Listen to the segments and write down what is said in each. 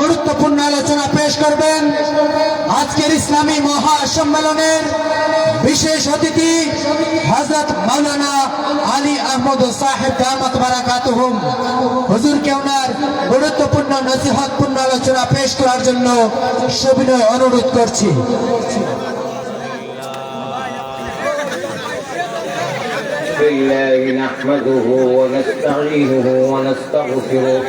গুরুত্বপূর্ণ আলোচনা পেশ করবেন আজকের ইসলামী মহাসম্মেলনের বিশেষ অতিথি হযরত মাওলানা আলী আহমদ সাহেব দামাত বারাকাতুহুম। হুজুরকে ওনার গুরুত্বপূর্ণ নসিহতপূর্ণ আলোচনা পেশ করার জন্য সবিনয় অনুরোধ করছি। بالله نحمده ونستعينه ونستغفره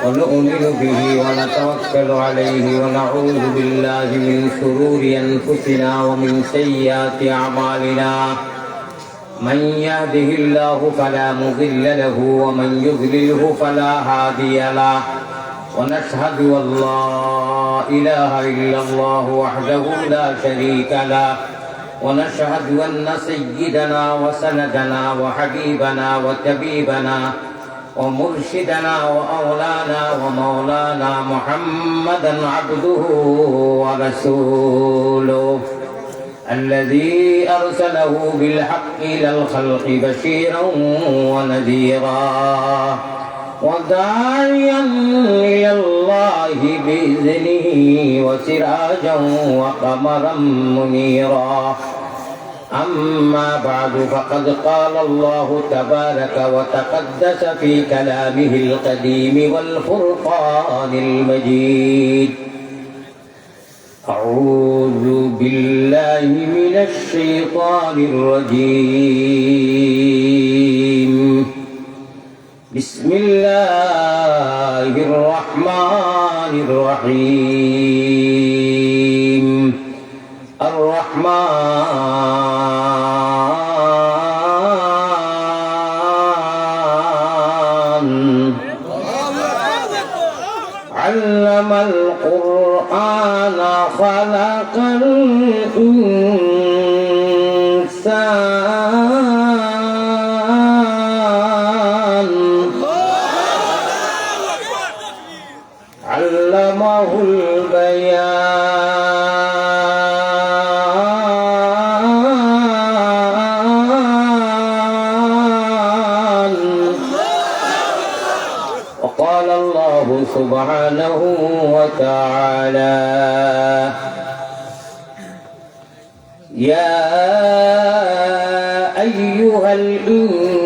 ونؤمن به ونتوكل عليه ونعوذ بالله من شرور أنفسنا ومن سيئات أعمالنا من يهده الله فلا مضل له ومن يضلله فلا هادي له ونشهد أن لا إله إلا الله وحده لا شريك له ونشهد أن سيدنا وسندنا وحبيبنا وطبيبنا ومرشدنا وأولانا ومولانا محمدا عبده ورسوله الذي أرسله بالحق إلى الخلق بشيرا ونذيرا وداعيا إلى الله بإذنه وسراجا وقمرا منيرا أما بعد فقد قال الله تبارك وتقدس في كلامه القديم والفرقان المجيد أعوذ بالله من الشيطان الرجيم بسم الله الرحمن الرحيم الرحمن علم القرآن خلق الإنسان علمه البيان وقال الله سبحانه وتعالى يا أيها الإنسان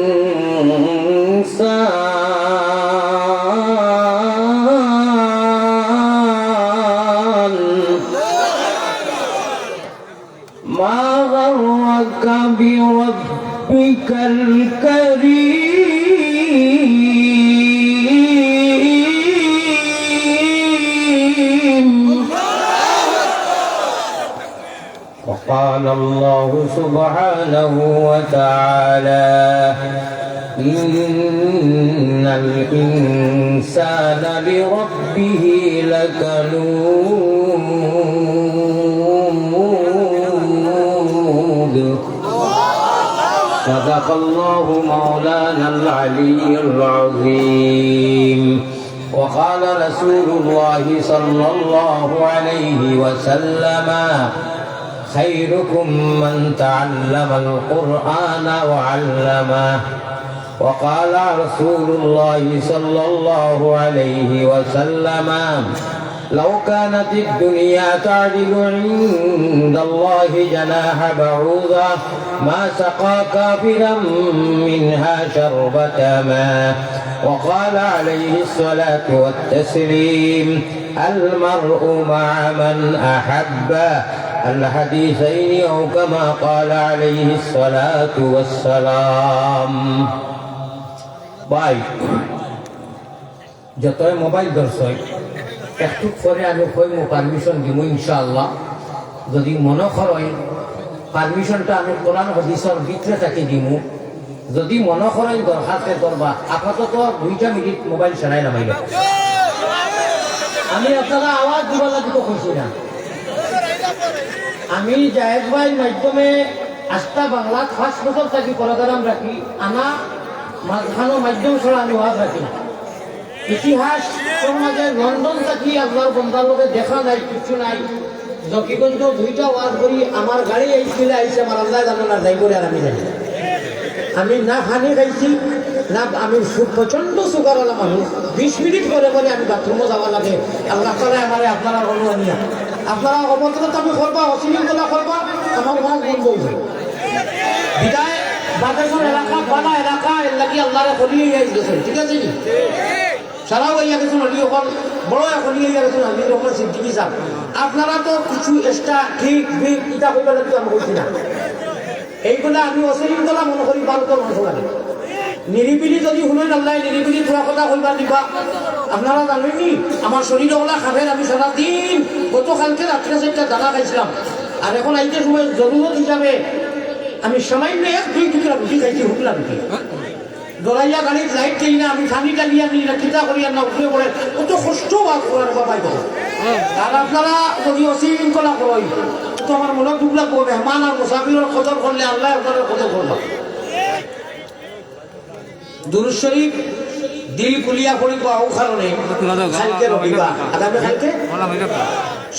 ما غرك بربك الكريم وقال الله سبحانه وتعالى إن الإنسان لربه لكنود صدق الله مولانا العلي العظيم وقال رسول الله صلى الله عليه وسلم خيركم من تعلم القرآن وعلمه وقال رسول الله صلى الله عليه وسلم لو كانت الدنيا تعدل عند الله جناح بعوضة ما سقى كافرا منها شربة ماء وقال عليه الصلاة والتسليم المرء مع من أحب الحديثين أو كما قال عليه الصلاة والسلام باي যতই মোবাইল দর্শক একটু পরে আমি কইমু পারমিশন দিব ইনশাআল্লাহ যদি মনে হয় পারমিশনটা আমি কোরআন হাদিসের ভিতরে থাকি দিমু যদি মনে করেন দরখাস্তে করবা আপাতত 2 মিনিট মোবাইল ছাড়াই নামাইলে আমি আপনারা আওয়াজ দিবা লাগতো খুশি না আমি জায়েদ ভাইয়ের মাধ্যমে আস্থা বাংলা 5 বছর থাকি প্রোগ্রাম রাখি আনা মাঝখানো মাধ্যম ছাড়া আমি ওয়াজ রাখি না ইতিহাস সমাজে লন্ডন থাকি আপনার বন্ধার লোকে দেখা নাই কিছু নাই জকিগঞ্জ 2টা ওয়াজ করি আমার গাড়ি আইছে আমার আল্লাহ জানে না যাই করে আর আমি জানি আমি না খানি খাইছি না আমি প্রচন্ড সুগারওয়ালা মানুষ 20 মিনিট করে করে আমি বাথরুমে যাওয়া লাগে আল্লাহ তাআলা আমারে আপনারা অনুমানিয়া আপনারা অবতরত আমি করবা অশৃঙ্খলা করবা আমার মন বন্ধ হইবে বিদায় বাদেশর এলাকা বানা এলাকা এর লাগি আল্লাহরে খলিয়ে গেছে ঠিক আছে নি সারা হইয়া গেছে নদী ওপর বড় খলিয়ে গেছে নদীর ওপর সিদ্দিকী সাহেব আপনারা তো কিছু এক্সট্রা ঠিক ঠিক এটা কইবা লাগি আমি কইছি না এইগুলা আমি অশৃঙ্খলা মনে করি বালক মনে করি নিরিবিলি যদি শুনেন আল্লাহ নিরিবিলি পুরা কথা কইবা দিবা আপনারা জানেননি আমার শরীর ওলা খাবেন আমি সারাদিন গতকালকে রাত্রে 4টা দানা খাইছিলাম আর এখন আইতে সময় জরুরত হিসাবে আমি সামান্য 1-2 টুকরা রুটি খাইছি হুকলা রুটি দলাইয়া গাড়ির লাইট চাই না আমি খানি টালিয়া নিই না খিতা করিয়া না উঠে পড়ে কত কষ্ট করার বাবাই দেবো আর আপনারা যদি অশৃঙ্খলা করেন তো আমার মনে দুঃখ লাগবো মেহমান আর মুসাফিরের কদর করলে আল্লাহ আপনার কদর করলাম দুরূদ শরীফ দিল কুলিয়া করিব আও কারণে কালকে রবিবার আগামী কালকে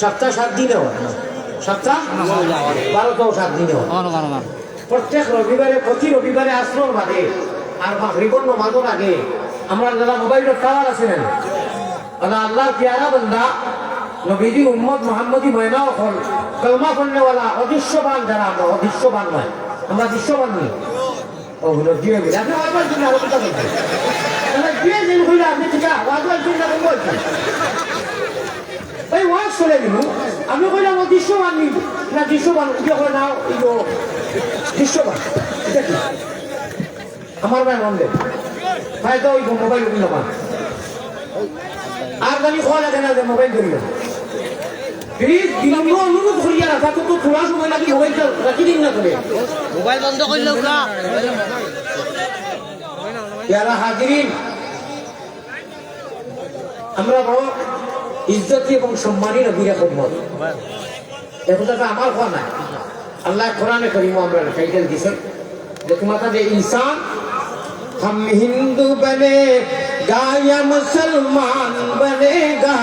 সপ্তাহ 7 দিনে হয় সপ্তাহ 12-7 দিনে হয় প্রত্যেক রবিবারে প্রতি রবিবারে আসর বাদে আর মাগরিবের নামাজের আগে আমরা যারা মোবাইলের টাওয়ার আছেন আল্লাহর প্যারা বান্দা নবীজি উম্মত মুহাম্মদী ময়না হল কলমা পড়নেওয়ালা অদৃশ্যবান যারা আমরা অদৃশ্যবান নয় আমরা দৃশ্যবান নই ও হলো দিয়ে গেলে আপনি আবার জন্য আরো কথা বলছেন তাহলে দিয়ে দিন হইলে আপনি ঠিক আওয়াজ জন্য বলছেন এই ওয়াজ চলে দিল আমি কইলাম অদৃশ্যবান নি না দৃশ্যবান উঠে করে নাও এই দৃশ্যবান এটা কি আমার ভাই মনে ভাই তো ওই মোবাইল উঠল আর জানি খোয়া লাগে না যে মোবাইল ধরিল প্লিজ বিলম্ব অনুরোধ করিয়া রাখা তো থোড়া সময় লাগে মোবাইলটা রাখি দিন না করে মোবাইল বন্ধ করলে না যারা হাজিরিন আমরা বড় ইজ্জতি এবং সম্মানী নবীর উম্মত এই কথাটা আমার কথা না আল্লাহ কোরআনে করিম আমরা টাইটেল দিয়েছেন যে তোমাটা যে ইনসান हम हिंदू बनेगा या मुसलमान बनेगा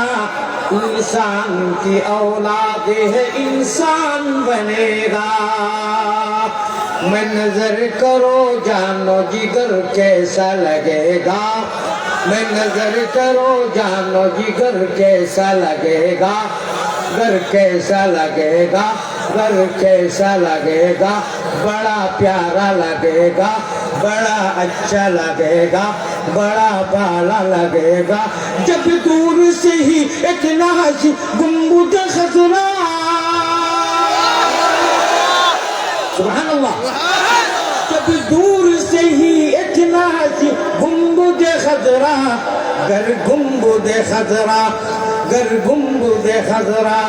इंसान की औलाद है इंसान बनेगा मैं नजर करो जानो जिगर कैसा लगेगा मैं नजर करो जानो जिगर कैसा लगेगा घर कैसा लगेगा घर कैसा लगेगा बड़ा प्यारा लगेगा बड़ा अच्छा लगेगा बड़ा बाला लगेगा जब दूर से ही इतना हसी गुम्बद खजरा सुभान अल्लाह जब दूर से ही इतना हसी गुम्बद खजरा घर गुम्बद खजरा घर गुम्बद खजरा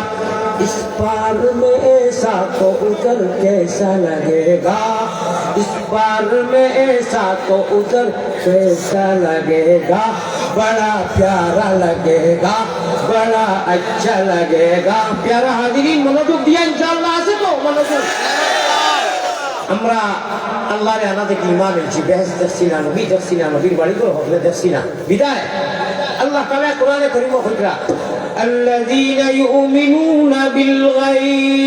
इस पार में ऐसा तो उधर कैसा लगेगा इस पार में ऐसा तो उधर कैसा लगेगा बड़ा प्यारा लगेगा बड़ा अच्छा लगेगा प्यारा हाजिरीन मनोযোগ দিয়া ইনশাআল্লাহ আছে তো মনোযোগ আমরা আল্লাহর আনাতে কি ঈমান এনেছি বেহেশত দেখছি না নবী দেখছি না নবীর বাড়ি তো হবে দেখছি না বিদায় আল্লাহ তাআলা কোরআনে কারীমে কইরা الذين يؤمنون بالغيب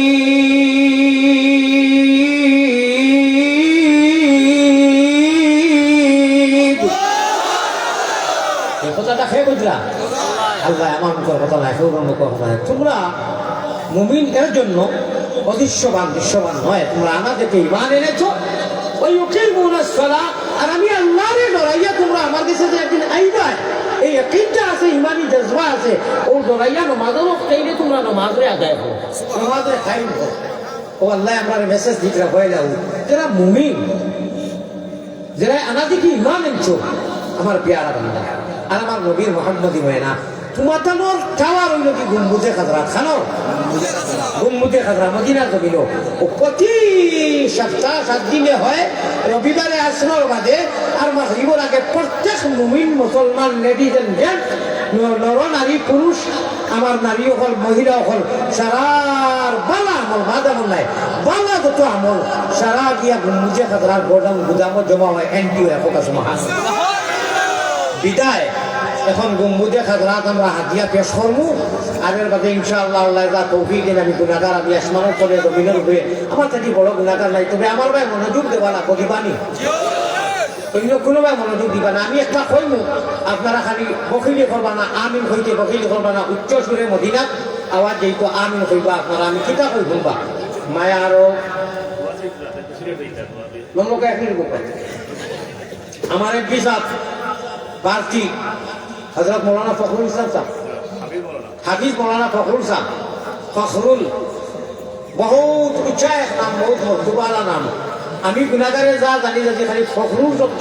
এই কথাটা খেয়ে বুঝলা আল্লাহ আমার মুখের কথা না কেউ মুখের কথা না তোমরা মুমিন এর জন্য অদৃশ্যবান দৃশ্যবান নয় তোমরা আমাদেরকে ঈমান এনেছো ওই উকিমুনাস সালাত আর আমি আল্লাহরে ডরাইয়া তোমরা আমার কাছে যে একদিন আইবা এই ইয়াকিনটা আছে ইমানি জজবা আছে ও ডরাইয়া নামাজও কইলে তোমরা নামাজে আদায় করো নামাজে কায়েম করো ও আল্লাহ আমার মেসেজ দিকরা হয়ে যাও যারা মুমিন যারা আমাদেরকে ঈমান এনেছো আমার প্যারা বান্দা আর আমার নবীর মুহাম্মদী ময়না তোমাতানোর টাওয়ার হইল কি গুম্বুজে খাজরা খানো গুম্বুজে খাজরা মদিনা জমিল ও প্রতি সপ্তাহ 7 দিনে হয় রবিবারে আসর বাদে আর মাগরিবের আগে প্রত্যেক মুমিন মুসলমান লেডিজ এন্ড জেন্ট নর নারী পুরুষ আমার নারী হল মহিলা হল সারার বালা আমল বাদা আমল নাই বালা যত আমল সারা দিয়া গুম্বুজে খাজরার গোদাম গুদামত জমা হয় এন্টি হয় ফোকাস মহাস বিদায় এখন গম্বুজে খাজরাত আমরা হাতিয়া পেশ করবো আর এর বাদে ইনশাআল্লাহ আল্লাহ যা তৌফিক দেন আমি গুনাহগার আমি আসমানের পরে জমিনের উপরে আমার থেকে বড় গুনাহগার নাই তবে আমার ভাই মনোযোগ দেওয়া না কদিবানি অন্য কোনোবাই মনোযোগ দিবা না। আমি একটা কইম, আপনারা খালি বকিলি করবা না, আমিন হইতে বকিলি করবা না, উচ্চ সুরে মদিনাত আওয়াজ যেহেতু আমিন হইবা আপনারা। আমি কিতা কই শুনবা মায়া আরো লোকে এক মিনিট বলবেন। আমার এক বিশাপ প্রার্থী হজরত মৌলানা ফখরুল ইসলাম সাহেব, হাফিজ মৌলানা ফখরুল সাহেব, ফখরুল বহুত উচ্চা এক নাম, বহুত মর্তুবালা নাম। আমি গুণাগারে যা জানি যে খালি ফখরুল শব্দ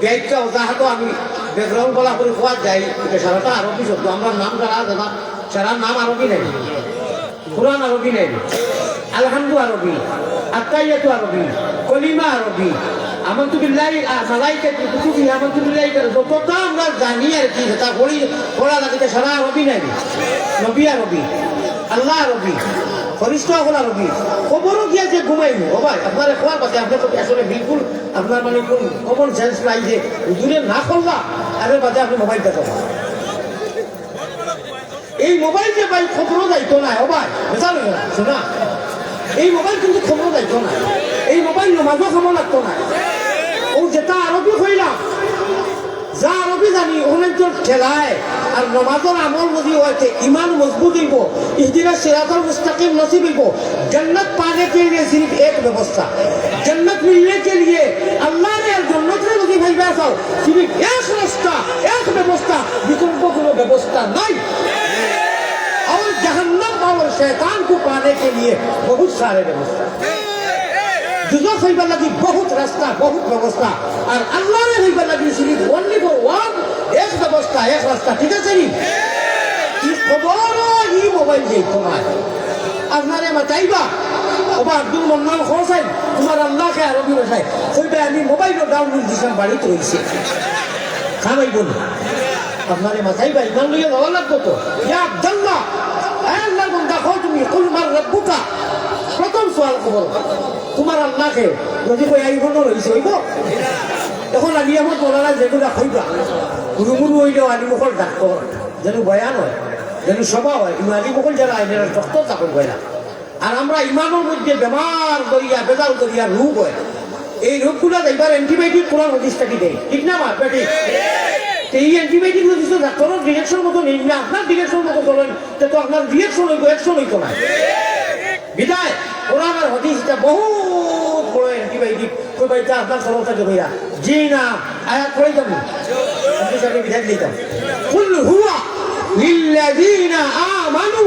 ব্যাখ্যা অজাহাতো আমি ব্যাকরণ বলা করে খোয়া যাই, এটা সারাটা আরবি শব্দ। আমরা নাম যারা জানা সারা নাম আরবি নেই, কোরআন আরবি নেই, আলহামদু আরবি, আত্তাইয়াতু আরবি, কলিমা আরবি, আমানতু বিল্লাহি মালাইকাতু কুতুবি আমানতু বিল্লাহি, যতটা আমরা জানি আর কি এটা পড়া লাগে সারা আরবি নেই। নবী আরবি, আল্লাহ আরবি, ফরিস্তা হল আরবি। খবরও গিয়া যে ঘুমাইব ও ভাই আপনার খোয়ার পাশে আপনার তো আসলে বিলকুল আপনার মানে কোন কমন সেন্স নাই যে দূরে না করলা এর বাদে আপনি মোবাইলটা করবেন। এই মোবাইল যে ভাই খবরও দায়িত্ব নাই ও ভাই বেচার শোনা, এই মোবাইল কিন্তু খবরও দায়িত্ব নাই, এই মোবাইল নমাজও খবর লাগতো না। ও যেটা আরবি হইলাম যা আরবি জানি অনেকজন ঠেলায় আর নমাজের আমল যদি হয়েছে ইমান মজবুত হইব, ইহদিনা সিরাতুল মুস্তাকিম নসিব হইব। जन्नत पाने के लिए सिर्फ एक व्यवस्था, जन्नत मिलने के लिए अल्लाह ने जन्नत में नसीब है वैसा सिर्फ एक रास्ता, एक व्यवस्था, विकल्प कोनो व्यवस्था नहीं। और जहन्नम और शैतान को पाने के लिए बहुत सारे व्यवस्था, जुज़फ हईबर लगी बहुत रास्ता, बहुत व्यवस्था। और अल्लाह ने हईबर लगी सिर्फ ओनली फॉर वन, एक व्यवस्था, एक रास्ता। ठीक है सही खबर ही मोबाइल যে তোমার আপনারে মাতাইবা ওবা আব্দুল মান্নান হোসেন তোমার আল্লাহকে আরবি ভাষায় কইবে আমি মোবাইল ডাউনলোড দিছিলাম বাড়িতে হইছে খামাই বল আপনারে মাতাইবা ইমান লইয়া যাওয়া লাগতো তো। ইয়া আব্দুল্লাহ আল্লাহ বন্দা কও তুমি কুল মার রব্বুকা, প্রথম সওয়াল খবর তোমার আল্লাহকে যদি কই আই বন্ধ হইছে হইব। এখন আমি আমার বলারা যেগুলা কইবা গুরুগুরু হইলেও আনি মুখর ডাক্তার যেন বয়ান হয়, যেন সভা হয়, ইমানি মুখল যারা আইনের তত্ত্ব চাকর হয় না। আর আমরা ইমানের মধ্যে বেমার করিয়া বেজাল করিয়া রোগ হয়, এই রোগগুলা এবার অ্যান্টিবায়োটিক কোরআন হাদিস থাকি দেয়, ঠিক না মা পেটে। এই অ্যান্টিবায়োটিক যদি ডাক্তারের ডিরেকশন মতো নেই না, আপনার ডিরেকশন মতো চলেন তো আপনার রিয়েকশন হইব, অ্যাকশন হইতো না। বিদায় কোরআন আর হাদিস এটা বহুত বড় অ্যান্টিবায়োটিক। কই ভাইটা আপনার সরল থাকে ভাইয়া জি না আয়াত পড়ে যাবো বিদায় দিতাম। কুল হুয়া লিল্লাযীনা আমানু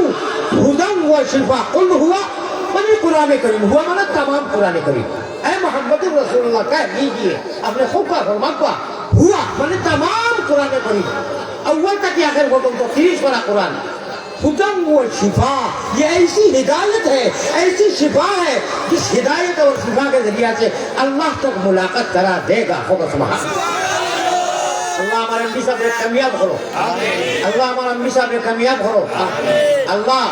হুদান ওয়া শিফা। কুল হুয়া মানে কুরআনে কারীম, হুয়া মানে तमाम কুরআনে কারীম। এ মুহাম্মদুর রাসূলুল্লাহ কা লিজিয়ে আপনি খুকা ফরমাবা হুয়া মানে तमाम কুরআনে কারীম, अव्वल तक आखिर পর্যন্ত 30 পারা কুরআন। हुदन व शिफा ये ऐसी हिदायत है, ऐसी शिफा है जिस हिदायत और शिफा के जरिए से अल्लाह तक मुलाकात करा देगा। अल्लाह हमारे अम्मी साहब ने कामयाब करो, अल्लाह हमारे अम्मी साहब ने कामयाब करो। अल्लाह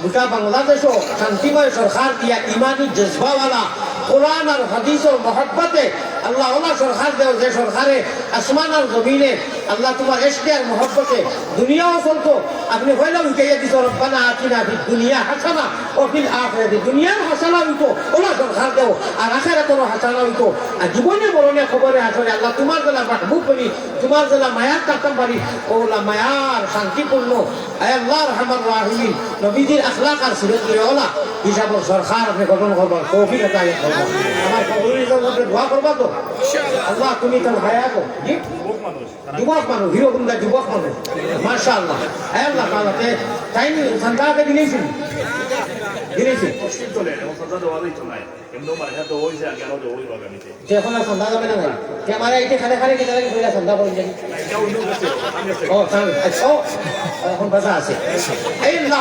গোটা বাংলাদেশও শান্তিময় সরকার দিয়া ইমানি জজবা वाला কোরআন আর হাদিস और मोहब्बते अल्लाह वाला सरकार देव, जे सरकारे आसमान और जमीने अल्लाह तुम्हार इश्क़ और मोहब्बते दुनिया असल को अपने पहले उठाइए दिस रब्बाना आतिना फिद दुनिया हसना और फिल आखिरति दुनिया हसना उठो ওলা सरकार देव और आखिरतरो हसना उठो। আর জীবনে মরণে খবরে আসলে আল্লাহ তোমার জেলা মাহবুব বলি, তোমার জেলা মায়ার কাতাম বাড়ি ওলা মায়ার শান্তিপূর্ণ আয় আল্লাহ রহমান রাহিমিন নবীজির আখলাক আর সিরত ওলা হিসাব সরকার আপনি গঠন করবার তৌফিক আতা করবেন। আমার কবুলের মধ্যে দোয়া করবা তো আল্লাহ তুমি তার ভায়া কো জি যুবক মানুষ হিরো গুন্ডা যুবক মানুষ মাশাআল্লাহ আয় আল্লাহ তাআলাতে টাইম সন্তানকে দিয়েছেন দিয়েছেন মুশকিল তো নেই ও সদা দেওয়া দিত না কিন্তু মারা তো ওই যে আগে আরো ওই বাগানিতে যে এখন আর সন্ধ্যা যাবে না ভাই কে মারা এইটা খালে খালে কি তাহলে কইলা সন্ধ্যা করে যাই এটা অন্য কাছে আমি ও তাহলে ও এখন বাজা আছে এই না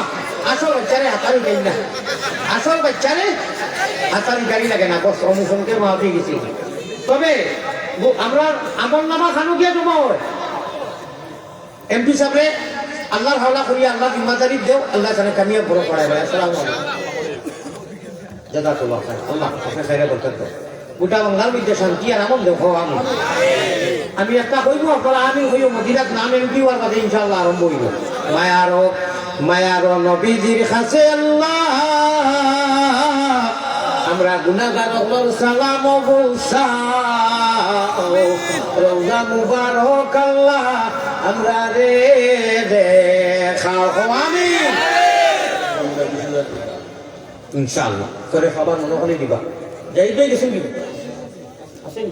আসল বাচ্চারে হাতারি গাড়ি না, আসল বাচ্চারে হাতারি গাড়ি লাগে না, বস অনুসঙ্গের মাহফিল গেছি। তবে আমরা আমল নামা খানো গিয়ে জমা হয় এমপি সাহেবরে আল্লাহর হাওলা করি আল্লাহ জিম্মাদারি দেও, আল্লাহ জানে কামিয়াব বড় পড়ায় ভাই। আসসালামু আলাইকুম জাযাকাল্লাহু খাইর, আল্লাহ আপনাকে খাইরে বরকত দাও, গোটা বাংলার মধ্যে শান্তি আর আমল দেও। আমি একটা কইব আপনারা আমি হইও মদিনাত নাম এমপি হওয়ার কথা ইনশাআল্লাহ আরম্ভ হইব। মায়ারো নবীজির কাছে আল্লাহ আমরা গুনাহগার সালাম ও রওজা মুবারক আল্লাহ আমরা রে দেখাও আমিন ইনশাআল্লাহ করে খাবার মনে করে দিবা যাইবে গেছেন কি আছেন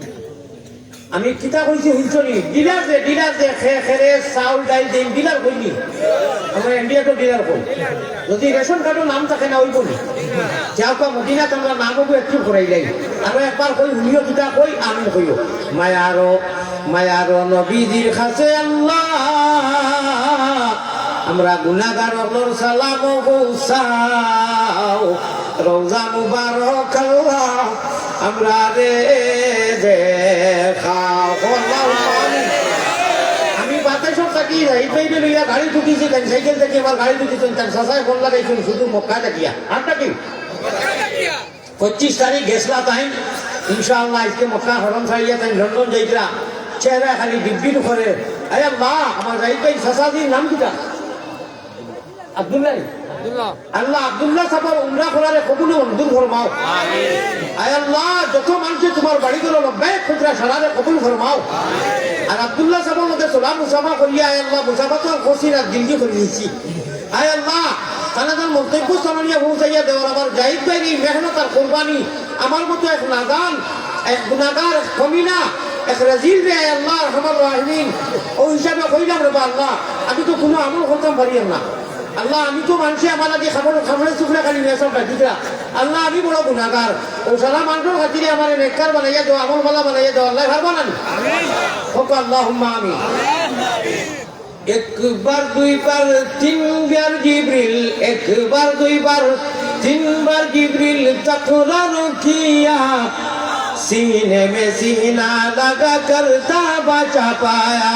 আমি কিতা কইছি হুলছনি ডিলার যে খেরে চাউল ডাল দিন ডিলার কইনি আমরা ইন্ডিয়া তো ডিলার কই যদি রেশন কার্ডের নাম থাকে না ওই বলি যাও কা মদিনা তোমরা নামও একটু করাই যাই আর একবার কই হুলিও কিতা কই আমি কইও মায়ারো নবীজির কাছে আল্লাহ আমরা গুনাহগার আল্লাহর সালাম পৌঁছাও রওজা মুবারক আল্লাহ আমরা রে দেখাও আমি বাতাসও থাকি এই পেইবে লইয়া গাড়ি ঢুকিছি কেন সাইকেল থেকে আমার গাড়ি ঢুকিছেন তার সাসায় ফোন লাগাইছেন শুধু মক্কা দেখিয়া আটটা কি 25 তারিখ গেছলা তাই ইনশাআল্লাহ আজকে মক্কা হরম ছাড়িয়া তাই লন্ডন যাইতরা চেহারা খালি ডিব্বির উপরে আরে আল্লাহ আমার যাইতে সাসাদির নাম কিটা আব্দুল্লাহ আল্লাহ আব্দুল্লাহ সাহেব উমরা করারে কবুল মঞ্জুর ফরমাও আমিন আয় আল্লাহ যত মানুষ তোমার বাড়ি গুলো লব্বাইক খুচরা সারারে কবুল ফরমাও আর আব্দুল্লাহ সাহেবের মধ্যে সালাম মুসাফা করিয়া আয় আল্লাহ মুসাফা তো খুশি না দিলজি করে দিয়েছি আয় আল্লাহ তানাদের মন্তব্য সামানিয়া পৌঁছাইয়া দেওয়ার আমার জাহিদ ভাইয়ের এই মেহনত আর কোরবানি আমার মতো এক নাদান এক গুনাহগার এক কমিনা এক রাজিল রে আয় আল্লাহ রহমান রাহিমিন ও হিসাবে কইলাম রে আল্লাহ আমি তো কোনো আমল করতাম পারিয়াম না আল্লাহ আমি তো মানুষে আমার আগে খাবারের চুকরা খালি নেশাব রাখিরা আল্লাহ আমি বড় গুনাহগার ও সারা মানুষের খাতিরে আমার নেককার বানাইয়া দাও আমল বালা বানাইয়া দাও আল্লাহ ভালো বানানি আমিন আল্লাহুম্মা আমিন একবার দুইবার তিনবার জিবরিল একবার দুইবার তিনবার জিবরিল তাকরার কিয়া सीने में सीना लगा करता बचा पाया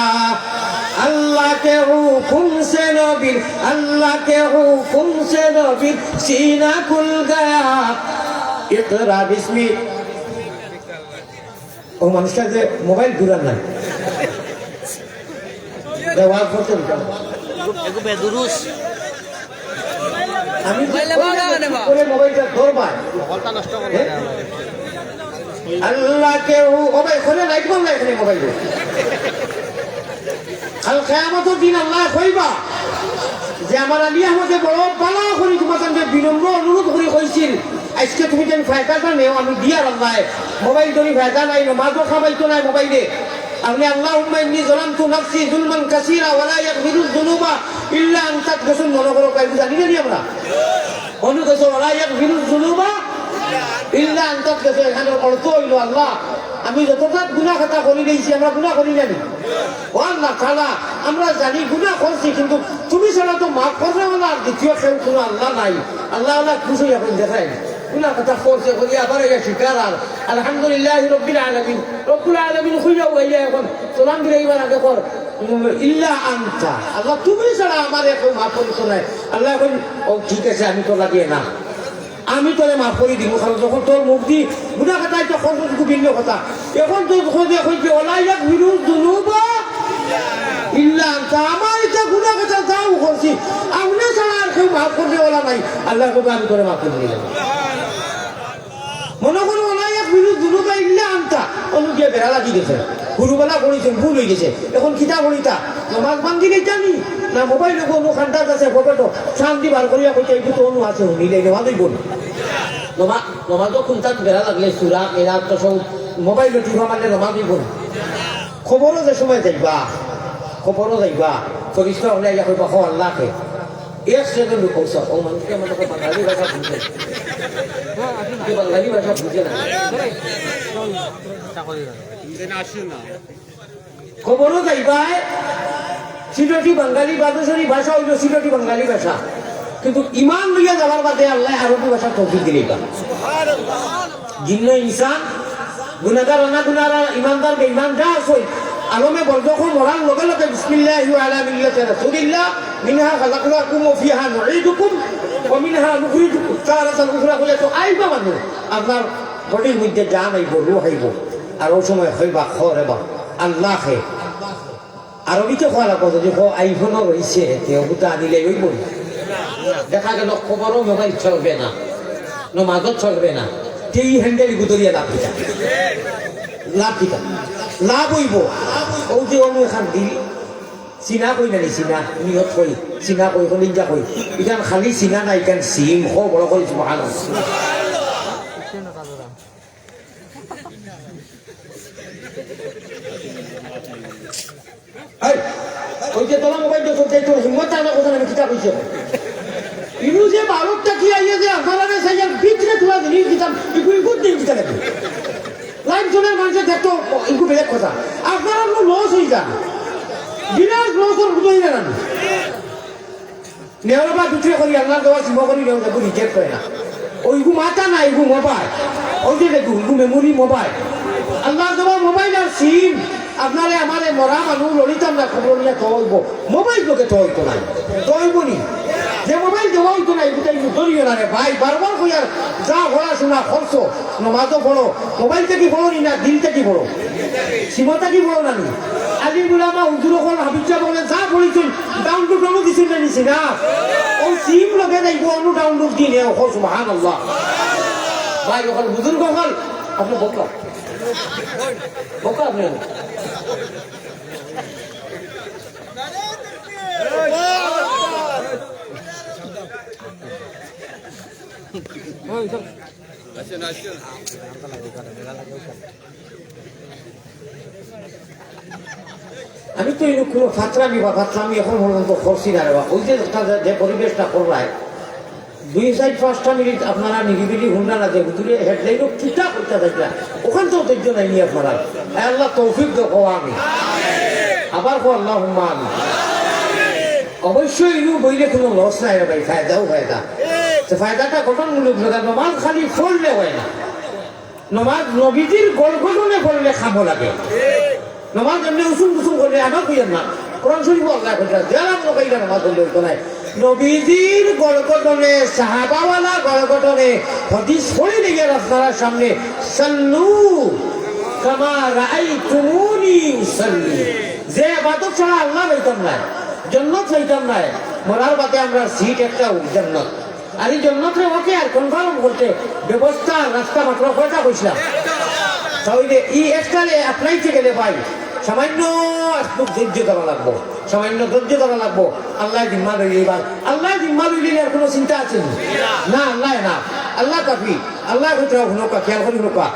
अल्लाह के हुक्म से नबी अल्लाह के हुक्म से नबी सीना खुल गया इकरा बिस्मी ओ मनुष्य जे मोबाइल दूर ना देवाल फोटो এগো বেদুরুস আমি করে মোবাইলটা ধরবা হলটা নষ্ট করে আল্লাহ কে ওবে খুলে লাইট বন্ধ এখানে মোবাইল কাল কিয়ামতের দিন আল্লাহ কইবা যে আমার আলী আহমদে বড় বালা করি তোমার সঙ্গে বিনম্র অনুরোধ করে কইছিল আজকে তুমি যেন ফায়দাটা নেও আমি দিয়ার আল্লাহ মোবাইল ধরি ফায়দা নাই নামাজও খাবাইতো নাই মোবাইলে আপনি আল্লাহুম্মা ইন্নী যালামতু নাফসি যুলমান কাসীরা ওয়া লা ইয়াগফিরুয যুনুবা ইল্লা আনতা গসুন মনে করো কই জানি না আমরা অনু গসু ওয়া লা ইয়াগফিরুয যুনুবা ইল্লা আনতা গসু এখানে অর্থ হইল আল্লাহ আমি যতটা গুনাহ খাতা করি দিয়েছি আমরা গুনাহ করি জানি ও আল্লাহ তাআলা আমরা জানি গুনাহ করছি কিন্তু তুমি ছাড়া তো মাফ করবে না আর দ্বিতীয় কেউ কোনো আল্লাহ নাই আল্লাহ আল্লাহ খুশি এখন দেখাই গুনাহ কথা করছে করি আবার এই শিকার আর আলহামদুলিল্লাহ রব্বুল আলামিন খুঁজে হইয়া এখন সালাম দিলে এবার আগে কর ইল্লা আনতা আল্লাহ তুমি ছাড়া আমার এখন মাফ করিস না আল্লাহ এখন ও ঠিক আছে আমি তো লাগিয়ে না আমি তোরে মাফ করে দিব কারণ যখন তোর মুখ দি গুনাহ কথা তো কত ভিন্ন কথা এখন তো খোঁজে কইছে ওলা ইয়াগফিরুয যুনুবা ইল্লা আনতা আমার এটা গুনাহ কথা তাও করছি আপনি ছাড়া আর কেউ মাফ করবে ওলা নাই আল্লাহ কবে আমি তোরে মাফ করে দিলাম মনে করো ওলা ইয়াগফিরুয যুনুবা ইল্লা আনতা অনুকে বেড়া লাগি গেছে গুরুবেলা পড়িছেন ভুল হয়ে গেছে এখন কিতা পড়িতা নামাজ বান্ধি গেছে জানি না মোবাইলে কোনো খান্ডার আছে ফটো শান্তি বার করিয়া কইতে এই তো অনু আছে নিলে নামাজই বল নমাজ যখন তার বেড়া লাগলে সুরা এরা তো সব মোবাইলে টিভা মারলে নমাজই বল খবরও যে সময় যাইবা পরিষ্কার হলে ইয়া কইবা হো আল্লাহকে এক সেকেন্ড কইছ ও মানুষকে আমাদের বাঙালি ভাষা বুঝে কি বাঙালি ভাষা বুঝে না খবরও যাইবা সিলেটি বাঙালি বাদেশ্বরী ভাষা হইল সিলেটি বাঙালি ভাষা কিন্তু ইমান লইয়া যাবার বাদে আল্লাহ আরবি ভাষা তৌফিক দিলে জিন্ন ইনসান গুনাহগার না গুনাহগার ইমানদার বেঈমান যা আছে আলমে বরজখ মরার লগে লগে বিসমিল্লাহি আলা মিল্লাতি রাসূলিল্লাহ মিনহা খালাকনাকুম ওয়া ফিহা নুঈদুকুম ওয়া মিনহা নুখরিজুকুম তারাতান উখরা কইলে তো আইবা মানুষ আপনার বডির মধ্যে জান আইব রূহ আইব আর ওই সময় হইবা খরেবা আল্লাহে আরবিতে খোলা কথা যে আইফোনও রয়েছে তেহটা আনিলে ওই বল দেখা গেল খবরও মোবাইল চলবে না নমাজত চলবে না সেই হ্যান্ডেল গুদরিয়া লাভ দিতা লাভ হইব ও যে অনু এখান দিল চিনা কই নানি চিনা নিয়ত কই চিনা কই কলিজা কই ইখান খালি চিনা না ইখান সিম হ বড় কই সুবহানাল্লাহ এই ওই যে তোলা মোবাইল দেখো তাই তোর হিম্মত আনা কথা আমি কিতাব কইছি ইনু যে ভারতটা কি আইয়া যে আপনারা সাইয়ার বিচরে তোলা জিনিস দিতাম ইকু ইকু দিন দিতে লাগে লাইভ জনের মানুষের দেখতো ইকু বেলেগ কথা আপনারা লস হয়ে যান বিরাট লসর বুঝাই না নেওয়া দুটোই করি আল্লাহ দেওয়া সিম্ব করি নেওয়া যাবো রিজেক্ট করে না ওইগু মাথা না এগু মোবাইল ওই যে দেখুন এগু মেমোরি মোবাইল আল্লাহ দেওয়া মোবাইল আর সিম আপনারে আমারে মরা মানুষ ললিতাম না খবর নিয়ে তৈব মোবাইল লোকে তৈব নাই তৈব নি যে মোবাইল দেওয়া হইতো না এগুলো ধরিও না রে ভাই বারবার কই আর যা পড়াশোনা খরচ নমাজও পড়ো মোবাইল থেকে পড়ো নি না দিল থেকে পড়ো সীমতা কি বড় নানি আলী বুলামা হুজুর হল হাবিজা বলে যা বলেছেন ডাউনলোড অনু দিছেন না নিছি না ও সিম লগে নাইবো অনু ডাউনলোড দি নেও হো সুবহানাল্লাহ ভাই ওখানে হুজুর গহল আপনি বকা বকা আপনি আমি তো এই কোনো ফাতরামি এখন পর্যন্ত করছি না রে ওই যে পরিবেশটা করলায় 2-5 মিনিট আপনারা নিরিবিলি হুন্ডা না যে হুজুরে হেডলাইনও কিতা করতে থাকলে ওখান তো ধৈর্য নাইনি আপনারা আল্লাহ তৌফিক দেখো আমি আবার কো আল্লাহ আমি অবশ্যই ইনু বইলে কোনো লস নাই রে ভাই ফায়দাও ফায়দা তো ফায়দাটা গঠনমূলক নমাজ খালি পড়লে হয় না নমাজ নবীজির গড়গড়নে পড়লে খাবো লাগে নমাজ এমনি উসুম টুসুম করলে আমার কইয়েন না কোরআন শরীফ আল্লাহ কইরা যারা লোকাইরা নামাজ পড়লে হইতো না নবীজির গড়গড়নে সাহাবাওয়ালা গড়গড়নে হাদিস পড়ে নিয়ে রাস্তার সামনে সাল্লু কামা রাআইতুমুনি উসাল্লি যে ইবাদত ছাড়া আল্লাহ পাইতাম না জান্নাত পাইতাম না মরার বাদে আমরা সিট একটা জান্নাত আর এই জান্নাতে ওকে আর কনফার্ম করতে ব্যবস্থা রাস্তা মাত্র কয়টা কইছিলাম তাহলে এই একটারে অ্যাপ্লাইতে গেলে ভাই সামান্য একটু ধৈর্য ধরা লাগবো সামান্য ধৈর্য ধরা লাগবো আল্লাহ জিম্মা লইলে এবার আল্লাহ জিম্মা লইলে আর কোনো চিন্তা আছে না আল্লাহ না আল্লাহ কাফি আল্লাহ কোথাও হুনকা খেয়াল করি হুনকা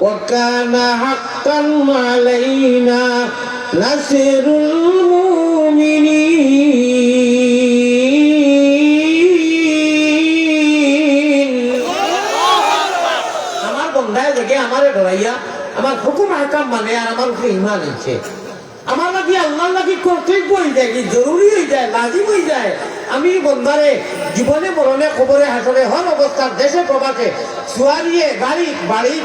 وكان حقا علينا نصر المؤمنين আমার বন্ধায় দেখে আমারে ডরাইয়া আমার হুকুম হাকাম মানে আর আমার উপরে ঈমান আছে আমার লাগি আল্লাহ লাগি কর্তব্য হয়ে যায় কি জরুরি হয়ে যায় লাজিম হয়ে যায় আমি বন্ধারে জীবনে মরণে খবরে হাসরে হর অবস্থার দেশে প্রবাসে সুয়ারিয়ে গাড়ি বাড়ি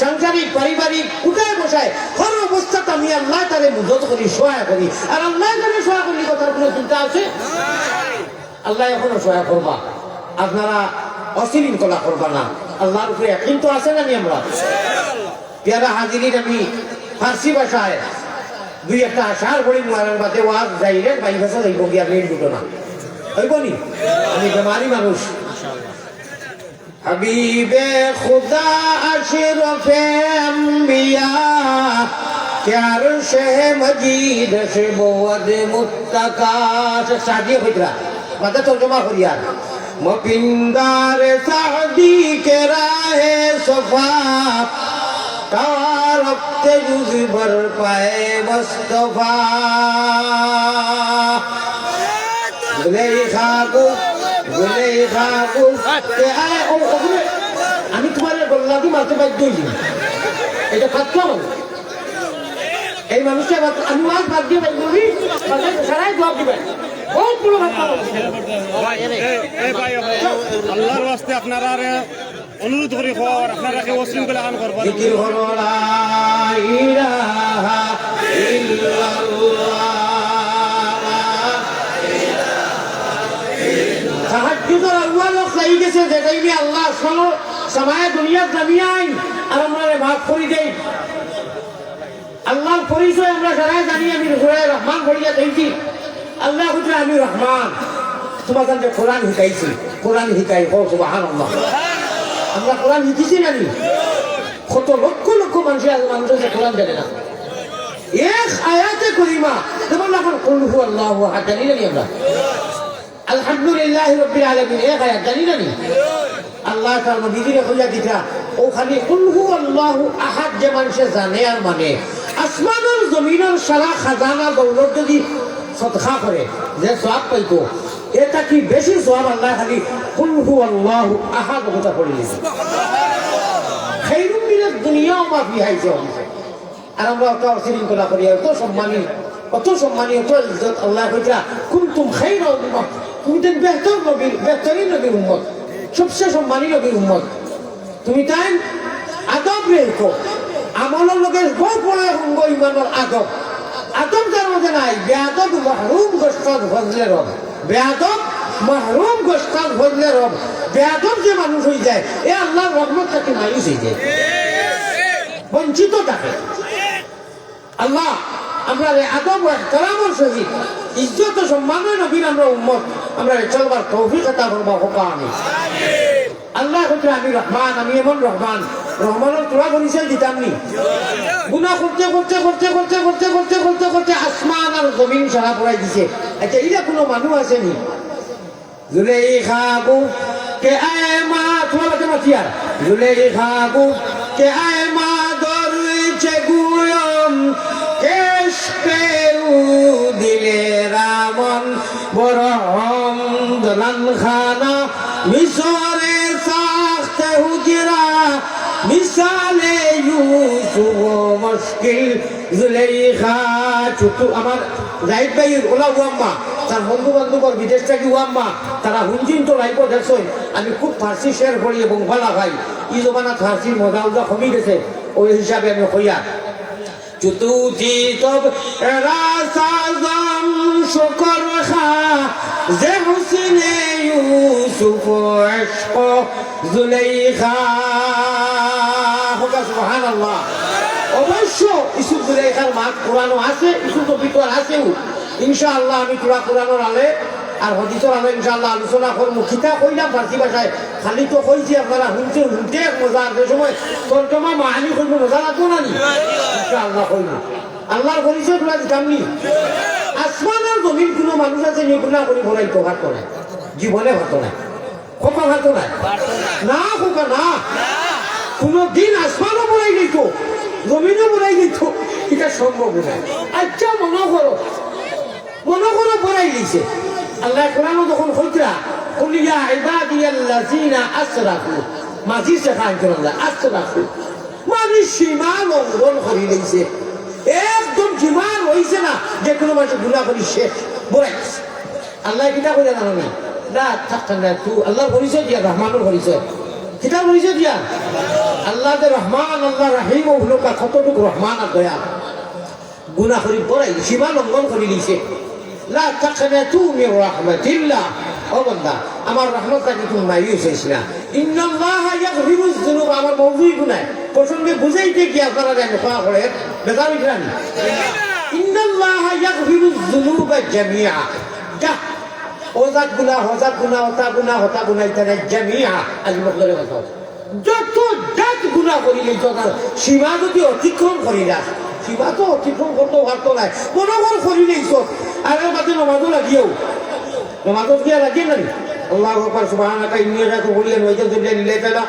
সাংসারিক পারিবারিক কোথায় বসায় হর অবস্থাতে আমি আল্লাহ তারে মুদত করি সহায় করি আর আল্লাহ তারে সহায় করি কথার কোনো চিন্তা আছে আল্লাহ এখনো সহায় করবা আপনারা অশৃঙ্খলা করবা না আল্লাহর উপরে কিন্তু আছে না নি আমরা পেয়ারা হাজিরির আমি ফার্সি ভাষায় 2-1 আশার বড়ি মারার বাদে ওয়াজ যাইলে বাই ভাষা যাইব গিয়া মেন দুটো না হইব নি আমি বেমারি মানুষ হাবিবে খুদা আশরফে আম্বিয়া ক্যার শে মজিদ শে বহুত মুত্তাকা সাজিয়ে হইরা মাথা তর্জমা করিয়া মপিন্দার সাদি কে রাহে সফা রক্তে জুজ ভর পায়ে মুস্তফা আমি তোমার গোল্লাদি মারতে বাধ্য হইনি এটা ফাতলাম এই মানুষটা আমি মাছ বাদ দিয়ে বাধ্য হই সারাই জবাব দিবেন বহুত বড় আল্লাহর ওয়াস্তে আপনারা অনুরোধ করি খবর আপনারা কেউ অশৃঙ্খলা কাম করবেন জিকির হলো লা ইলাহা ইল্লাল্লাহ তাহাজ্জুদের আউয়াল খাই গেছে যেটাই বি আল্লাহ সানো সমায়ে দুনিয়া জামিয়াই আর আমরা মাফ করে দেই আল্লাহর পরিচয় আমরা সবাই জানি আমি সূরা রহমান পড়িয়া দেখি আল্লাহ হুজুর আমি রহমান তোমাদের যে কোরআন শিখাইছি কোরআন শিখাই হো সুবহানাল্লাহ আমরা কোরআন শিখেছি না নি কত লক্ষ লক্ষ মানুষ কোরআন জানে না এক আয়াতে করিমা যেমন এখন কুল হু আল্লাহু আহাদ জানি না আমরা আলহামদুলিল্লাহ রাব্বিল আলামিন এক আয়াত জানি না আল্লাহ তার নবীজিরে কইয়া দিতা ও খালি কুল হু আল্লাহু আহাদ যে মানুষে জানে আর মানে আসমানের জমিনের সারা খাজানা দৌলত যদি সদকা করে যে সওয়াব পাইতো এটা কি বেশি সওয়াব আল্লাহ খালি কুল হু আল্লাহু আহাদ কথা পড়ে দিয়েছে খায়রুম মিনাদ দুনিয়া ওয়া মা ফিহা আর আমরা অত শৃঙ্খলা করি অত সম্মানী অত ইজ্জত আল্লাহ কইতা কুনতুম খায়রা উম্মাহ তুমি তো বেহতরিন নবীর উম্মত সবচেয়ে সম্মানী নবীর উম্মত তুমি তাই আদব রেখো আমলের লোকে বহু বড় অঙ্গ ইমানের আদব আদব যার মধ্যে নাই বেআদব মাহরুম গোস্তাদ ফজলে রব বেআদব মাহরুম গোস্তাদ ফজলে রব বেআদব যে মানুষ হয়ে যায় এ আল্লাহর রহমত তাকে মায়ুস হয়ে যায় বঞ্চিত থাকে আল্লাহ আমরা আদব ও ইহতিরামের সহিত ইজ্জত ও সম্মানের নবীর আমরা উম্মত আমরা চলবার তৌফিক আতা করব আমিন আল্লাহ কইতে আমি রহমান আমি এমন রহমান রহমানের তোরা পরিচয় দিতাম নি গুনাহ করতে আসমান আর জমিন সারা পড়াই দিছে আচ্ছা এটা কোনো মানুষ আছে নি জুলেখা গো কে আয় মা তোমাকে মাতিয়ার জুলেখা গো কে আয় মা দরছে গুয়ম কেশ পেউ দিলে রামন বরহম দলান খানা মিশরে সাখতে হুজরা মিসালে ইউসুফ মুশকিল জুলেখা ছোটু আমার জাহিদ ভাইয়ের ওলা ওয়াম্মা তার বন্ধু বান্ধবর বিদেশ থেকে ওয়াম্মা তারা হুঞ্জিন তো রাইব দেখছেন আমি খুব ফার্সি শেয়ার করি এবং ভালা ভাই ই জমানা ফার্সির মজা উজা কমি গেছে ওই হিসাবে আমি কইয়া চতুর্থী তব রাসাজম শুকর খা যে হুসিনে ইউসুফ ইশক জুলেখা সুবহানাল্লাহ অবশ্য ইসুফ জুলেখার মাঠ কোরআনও আছে ইসুফ তো ভিতর আছেও ইনশাআল্লাহ আমি কোরআনের আলে আর হদিসের আলে ইনশাআল্লাহ আলোচনা করবো কিতা কইলাম ফার্সি ভাষায় খালি তো কইছি আপনারা শুনতে মজা আসবে সময় তর্জমা মাহানি করবো মজা লাগবো না ইনশাআল্লাহ কইব আল্লাহর পরিচয় তোলা দিতাম নি আসমানের জমিন কোনো মানুষ আছে নিগুণা করি বলাই তো ভাত নাই জীবনে ভাত নাই খোকা ভাত নাই না খোকা না কোনো দিন আসমানও বলাই দিত জমিনও বলাই দিত এটা সম্ভব নয় আচ্ছা মনে করো বলাই দিছে আল্লাহ কোরআন যখন হইতরা কুল ইয়া ইবাদিয়াল্লাযিনা আসরাফু মাঝি শেখায় আল্লাহ আসরাফু মানে সীমা লঙ্ঘন করে দিয়েছে একদম সীমা হইছে না যে কোনো মানুষ গুনাহ করিছে বলাইছে আল্লাহ কিটা কইরা জানো না না থাকতেন না তুই আল্লাহর পরিচয় দিয়া রহমানের পরিচয় কিটা পরিচয় দিয়া আল্লাহ যে রহমান আল্লাহ রাহিম ও লোকা কতটুকু রহমান আর দয়া গুনাহ করি বলাই সীমা লঙ্ঘন করে দিয়েছে লা তাকনাতু মির রাহমাতিল্লাহ ও বান্দা আমার রহমত থেকে তুমি মাইয়ুস হইস না ইন্নাল্লাহা ইয়াগফিরুয যুনুব আমার মওজুই গুনাহ প্রসঙ্গে বুঝাইতে কি আপনারা জানেন কোয়া করে বেজার ইকরানি ইন্নাল্লাহা ইয়াগফিরুয যুনুবা জামিআ যা ওজাত গুনাহ হতা গুনাহ ইতানা জামিআ আল মুকদ্দারে কথা যত জাত গুনাহ করিলে যত সীমা যদি অতিক্রম করিলা সীমা তো অতিক্রম করতে পারতো না মনোবল করিলেই সব আর এর মাঝে নমাজও লাগিয়েও নমাজও গিয়া লাগিয়ে না আল্লাহু আকবার সুবহানাকা ইন্নী আশহাদু বলিয়া নয়জন দিলে নিলে পেলা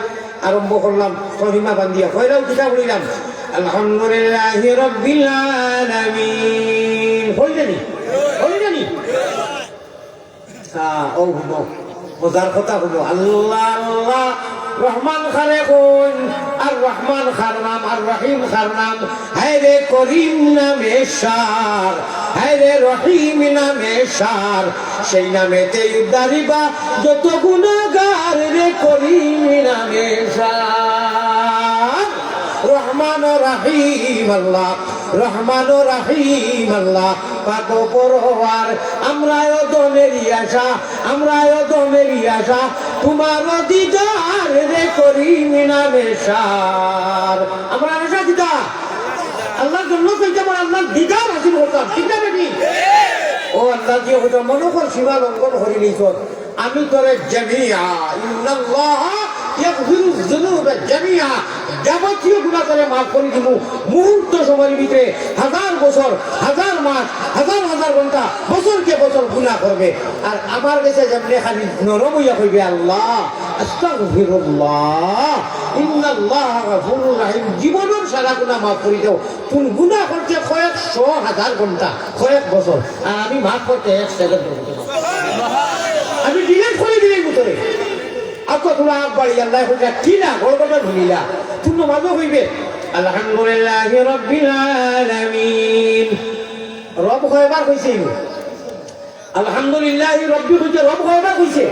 আরম্ভ করলাম সহিমা বান্দিয়া কয়রাও কিতাব বলিলাম আলহামদুলিল্লাহি রাব্বিল আলামিন হইলেনি ও হুনো মজার কথা হলো আল্লাহ আল্লাহ রহমান খারে কোন আর রহমান খার নাম আর রহিম খার নাম হায় রে করিম নামে সার হায় রে রহিম নামে সার সেই নামেতে উদ্ধারিবা যত গুনাহগার রে করিম নামে সার রহমান ও রহিম আল্লাহ রহমান ও রহিম আল্লাহ পাক পরওয়ার আমরাও দমেরি আশা তোমার দিদার রে করিম নামে সার আমরা আশা দিদা আল্লাহর জন্য কইতে পারে আল্লাহর দিদার হাসিল করতাম ঠিক না বেটি ও আল্লাহ দিয়ে হয়তো মনোকর সীমা লঙ্ঘন করিলি আমি তোরে জামিয়া ইন্নাল্লাহ ইয়াগফিরু যুনুবা জামিআ, যাবতীয় গুনাহ করে মাফ করে দিব মুহূর্ত সময়ের ভিতরে। 1000 বছর, 1000 মাস, 1000 ঘন্টা, বছরকে বছর গুনাহ করবে, আর আমার কাছে যেমনি খালি নরম হইয়া কইবে আল্লাহ আস্তাগফিরুল্লাহ ইন্নাল্লাহা গফুরুর রহিম, জীবনের সারা গুনাহ মাফ করে দাও। তুমি গুনাহ করতে কয়েকশো 1000 ঘন্টা, কয়েক বছর, আর আমি মাফ করতে 1 সেকেন্ড, আমি ডিলেট করে দিলেই ভিতরে। আপনি তোমরা আব্বাড়ি আল্লাহ হইয়া কি না গড়গড়া ভুলিলা, তুমি মাঝে হইবে আলহামদুলিল্লাহি রাব্বিল আলামিন। রব কয়বার কইছে? আলহামদুলিল্লাহি রাব্বি কইছে, রব কয়বার কইছে?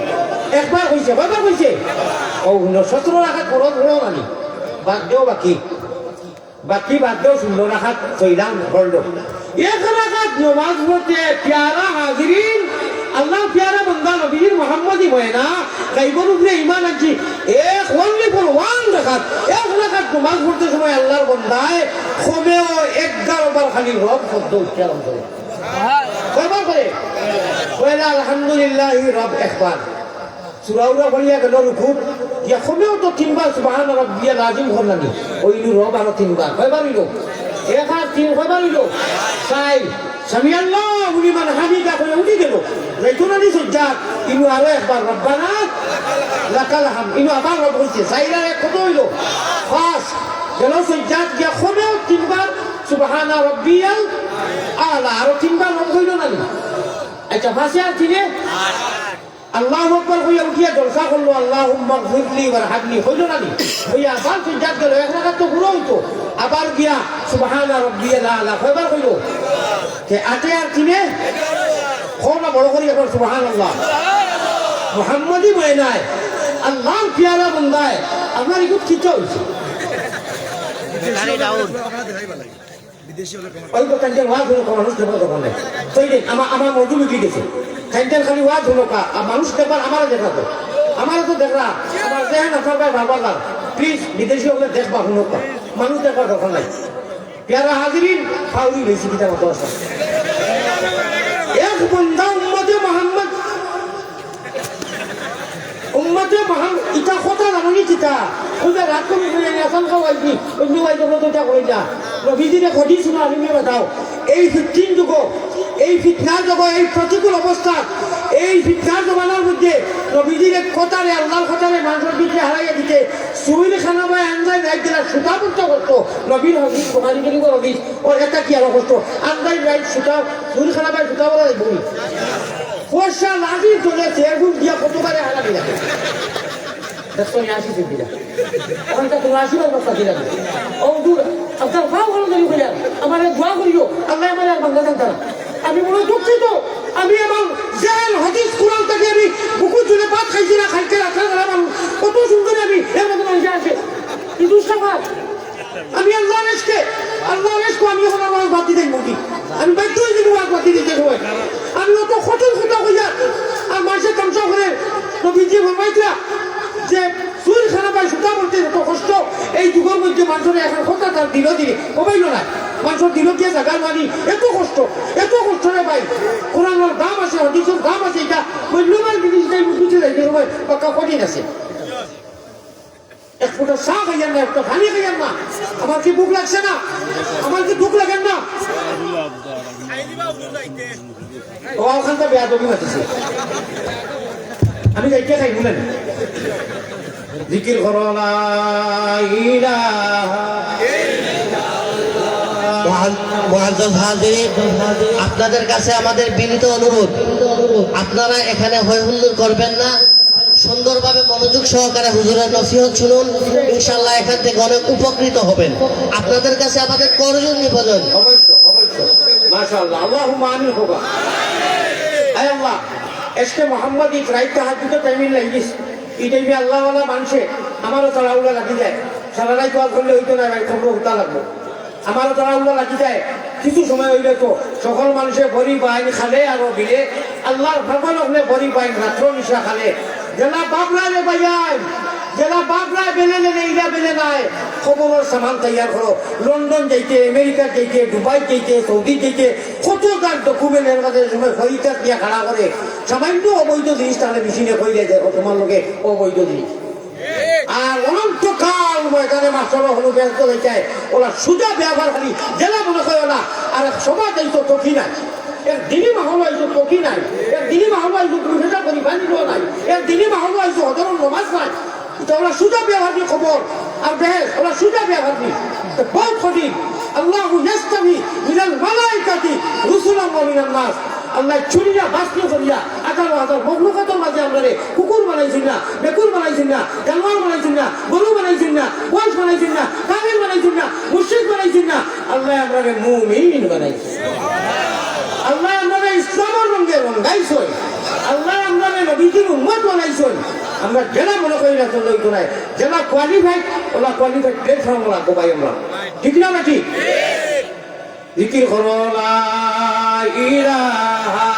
একবার কইছে। কয়বার কইছে? ও 17 রাখাত পড়ত হলো নানি, বাদ দেও বাকি বাদ দেও 16 রাখাত কইলাম পড়লো। 1 রাখাত নামাজ পড়তে প্যারা হাজিরিন, আল্লাহ প্যারা বান্দা নবীর মুহাম্মদি হয় না, গায়বর উপরে ঈমান আনছি। এক ওয়ানলি ফর 1 রাখাত, 1 রাখাত নামাজ পড়তে সময় আল্লাহর বান্দায় কমেও 11 বার খালি রব শব্দ উচ্চারণ করে। কয়বার করে? কয়লা আলহামদুলিল্লাহি রব একবার, সূরা পড়িয়া গেল রুকু, ইয়া কমেও তো 3 বার সুবহান রাব্বিয়াল আযীম করলানি, ওইলু রব আরো 3 বার। কয়বার হইল? 1 আর 3 কয়বার হইল? 4। সামি আল্লাহু লিমান হামিদা কইয়া উঠি গেল, রাইতুনানি সুজ্জাদ, ইনু আরো একবার রব্বানা লাকাল হাম, ইনু আবার রব হইছে, 4 আর 1 কত হইল? 5। গেল সুজ্জাদ, গিয়া কমেও 3 বার সুবহান রাব্বিয়াল আলা, আরো 3 বার রব হইল না? আচ্ছা 5 আর 3 আল্লাহু আকবার হইয়া উঠিয়া জলসা করলো, আল্লাহুম্মা গফিরলি ওয়ারহামনি হইল না? হইয়া আবার সুজ্জাদ গেল, 1 রাকাত তো পুরো হইতো, আবার গিয়া সুবহান রাব্বিয়াল আলা কয়বার হইল? 8 আর 3 কোনা বড় করি একবার সুবহানাল্লাহ। মুহাম্মদি ময়নায় আল্লাহর প্যারা বান্দায় আমার ইকুত কিটা হইছে, গাড়ি ডাউন ওই তো কাঞ্চন ওয়াজ হলো মানুষ দেবার দরকার নাই। সেই দিন আমার মজুর উঠে গেছে, কাঞ্চন খালি ওয়াজ হলো কা, মানুষ দেখবার আমারও দেখাতো, আমারও তো দেখলা, আমার দেখেন আপনার ভাই বারবার প্লিজ বিদেশি হলে দেখবা শুনো কা, মানুষ দেখবার দরকার নাই। প্যারা হাজিরিন ফাউরি হয়েছে কিতা মতো আসা এক বন্ধা উম্মতে মোহাম্মদ, উম্মতে মোহাম্মদ ইটা কথা জানি চিতা ওই রাত কমি করে আসান খাওয়াইছি অন্য ওই যখন তো এটা কই না নবীজিরে ঘটি শুনো আমি বাতাও। এই 15 যুগ, এই ফিতনার যুগ, এই প্রতিকূল অবস্থা, এই ফিতনার জমানার মধ্যে নবীজিরে কথারে আল্লাহর কথারে মানুষের দিকে হারাইয়া দিতে সুইল খানা ভাই আন্দাজ রাইট দিলা সুতা করতে করতো নবীর হদিস বোখারি শরীফের হদিস, ওর একটা কি আরো কষ্ট আন্দাজ রাইট সুতা সুইল খানা ভাই সুতা বলা বলি পয়সা লাগি চলে চেয়ারগুল দিয়া কতবারে হারাবি না দেখো নিয়ে আসি দিলা ওখানটা তোমার আশীর্বাদ বস্তা দিলাম ও দূর আপনার ভাও ভালো করি বলে আমার দোয়া করিও আল্লাহ আমার আর বাংলা জানতাম। আমি মনে দুঃখিত, আমি আমার জেল হদিস কোরআন থেকে আমি বুকুর জুড়ে ভাত খাইছি না, খাইতে রাখা মানুষ কত সুন্দর আমি এর মতো মানুষ আসে কি দুঃসাফাত। আমি আল্লাহ রেসকে আমি এখন আমার বাদ দিতে মুখি, আমি বাধ্য হয়ে দিব আর বাদ দিতে সময় আমি অত কঠোর কথা হইয়া আর মানুষের তামসা করে নবীজি ফরমাইতরা যে সুর খানা পায় সুতা বলতে এত কষ্ট এই যুগের মধ্যে মানুষের এখন কথা তার দিল দিলে কমাইল না, মানুষের দিল দিয়ে জাগার মানি এত কষ্ট রে ভাই। কোরআনের দাম আছে, হদিসের দাম আছে, এটা মূল্যবান জিনিসটাই বুঝতে যাইতে সময় পাক্কা কঠিন আছে। এক ফুটা চা খাইয়ান না, একটা পানি খাইয়ান না, আমার কি বুক লাগছে না, আমার কি দুঃখ লাগেন না? ও ওখানটা বেয়া দবি মাতিছে আমি যাইতে খাই বলেন জিকির করো লা ইলাহা মুআজ্জাজ হাজিরিন, আপনাদের কাছে আমাদের বিনীত অনুরোধ, আপনারা এখানে হৈ হুল্লোড় করবেন না, সুন্দরভাবে মনোযোগ সহকারে হুজুরের নসিহত শুনুন, ইনশাআল্লাহ এখান থেকে অনেক উপকৃত হবেন। আপনাদের কাছে আমাদের করজোড় নিবেদন। অবশ্যই মাশাআল্লাহ আল্লাহুম্মা আমিন হোগা। আয় আল্লাহ এসকে মোহাম্মদ এই রাইট তাহাজ্জুদের টাইমিং লাগিস এই টাইমে আল্লাহ ওয়ালা মানুষে আমারও তাড়াহুড়া লাগি যায়, সারা রাত ওয়াজ করলে হইতো না ভাই, খবর হতা লাগবো, আমারও তাড়াহুড়া লাগি যায়। কিছু সময় হইলে তো সকল মানুষের বড়ি বাইন খালে আরো দিলে আল্লাহর ফরমান হলে বড়ি বাইন রাত্র নিশা খালে জেলা বাবরা রে ভাইয়াই, জেলা বাবরা বেলে নেই ইরা বেলে নাই, খবরের সামান তৈয়ার করো, লন্ডন যাইতে, আমেরিকা যাইতে, দুবাই যাইতে, সৌদি যাইতে, কত তার ডকুমেন্টের কাছে সময় খরিদা দিয়া খাড়া করে সামান্য অবৈধ জিনিস তাহলে মেশিনে খরিদে যায় তোমার লোকে অবৈধ জিনিস। আর অনন্তকাল ময়দানে মাস্টার হলো ব্যস্ত হয়ে যায় ওরা সুজা ব্যবহার খালি জেলা মনে হয় না আর সমাজ এই তো তথি নাই এর দিনই মাহল আইসো তকি নাই এর দিনই মাহল আইসো দুর্ঘটনা করি বানিল নাই এর দিনই মাহল আইসো হজরণ নমাজ নাই এটা ওরা সুজা ব্যবহার নিয়ে খবর আর বেহেস ওরা সুজা ব্যবহার নিয়ে বহুত কঠিন আল্লাহ ইয়াস্তামি মিনাল মালাইকাতি রুসুলাম ওয়া মিনান নাস আল্লাহ চুরিয়া বাসনা করিয়া 18,000 মখলুকাতের মাঝে আমরা কুকুর বানাইছেন না বেকুর বানাইছেন না জানোয়ার বানাইছেন না গরু বানাইছেন না ওয়াইস বানাইছেন না কাফির বানাইছেন না মুশরিক বানাইছেন না আল্লাহ আমরা মুমিন বানাইছেন আল্লাহ আমরা ইসলামের রঙে রঙাইছেন আল্লাহ আমরা নবীজির উম্মত বানাইছেন আমরা যারা মনে করি না চললে হইতো নাই যারা কোয়ালিফাইড ওরা কোয়ালিফাইড প্লেটফর্ম ওরা কোবাই আমরা ঠিক না ঠিক জিকির করো লা ইলাহা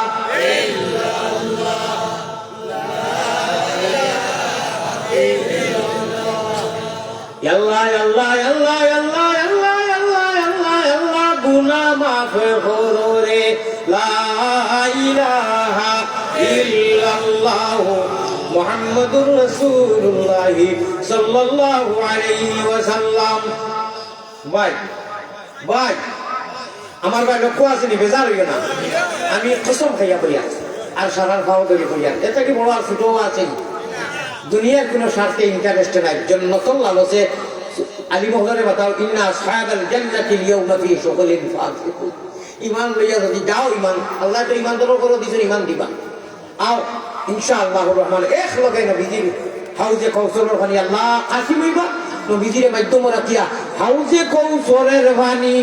ইল্লাল্লাহ আল্লাহ আল্লাহ আল্লাহ আল্লাহ আল্লাহ আল্লাহ আল্লাহ আল্লাহ গুনাহ মাফ করো রে লা ইলাহা ইল্লাল্লাহ মুহাম্মাদুর রাসূলুল্লাহ সাল্লাল্লাহু আলাইহি ওয়াসাল্লাম ভাই ভাই আমার ভাই লক্ষ্য আছে নি বেজার হইও না আমি কসম খাইয়া বইয়া আর সারার খাওয়া তৈরি করিয়া এটা কি বড় আর ছোট আছে দুনিয়ার কোনো স্বার্থে ইন্টারেস্ট নাই জন্নতুল লালসে আলী মহলারে বাতাও ইন্না আসহাবাল জান্নাতিল ইয়াউমা ফি শুগলিন ফাকিহুন ঈমান লইয়া যদি যাও ঈমান আল্লাহ তো ঈমান দরো করে দিছেন ঈমান দিবা আও ইনশাআল্লাহুর রহমান এক লগে নবীজির হাউজে কৌশলের পানি আল্লাহ কাসিম হইবা নবীজির মাধ্যম রাখিয়া হাউজে কৌশলের পানি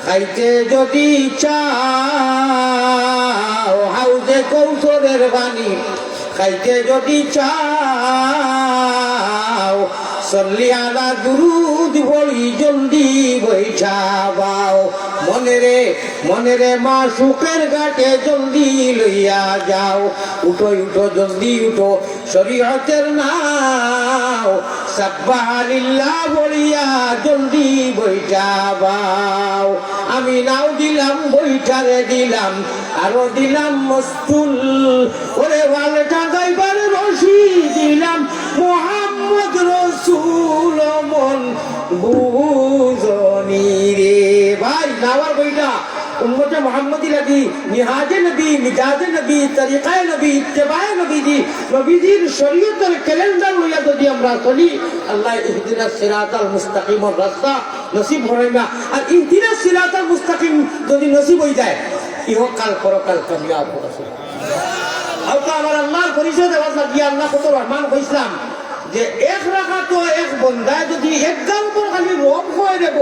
খাইতে যদি চাও হাউজে কৌশলের পানি খাইতে যদি চাও সল্লি আলা দুরুদ পড়ি জলদি বৈঠাবাও মনে রে মা সুখের ঘাটে জলদি লইয়া যাও উঠো উঠো জলদি উঠো শরীয়তের নাও সাব্বাহালিল্লাহ বলিয়া জলদি বৈঠাবাও আমি নাও দিলাম বৈঠারে দিলাম আরো দিলাম মস্তুল ওরে ওয়ালটা গাইবার রশি দিলাম মোহাম্মদ রসুল মন বুঝনি রে ভাই নাওয়ার বইটা উম্মতে মুহাম্মদি লাগি নিহাজে নবী মিজাজে নবী তরিকায়ে নবী ইত্তেবায়ে নবীজি নবীজির শরীয়তের ক্যালেন্ডার লইয়া যদি আমরা চলি আল্লাহ ইহদিনাস সিরাতাল মুস্তাকিমের রাস্তা নসিব হয় না আর ইহদিনাস সিরাতাল মুস্তাকিম যদি নসিব হয়ে যায় ইহকাল পরকাল কামিয়াব হবে আল্লাহ আমার আল্লাহর পরিচয় দেওয়া লাগিয়া আল্লাহ কত রহমান কইসলাম যে এক রাখাত এক বন্ধায় যদি একদম পর খালি রব হয়ে দেব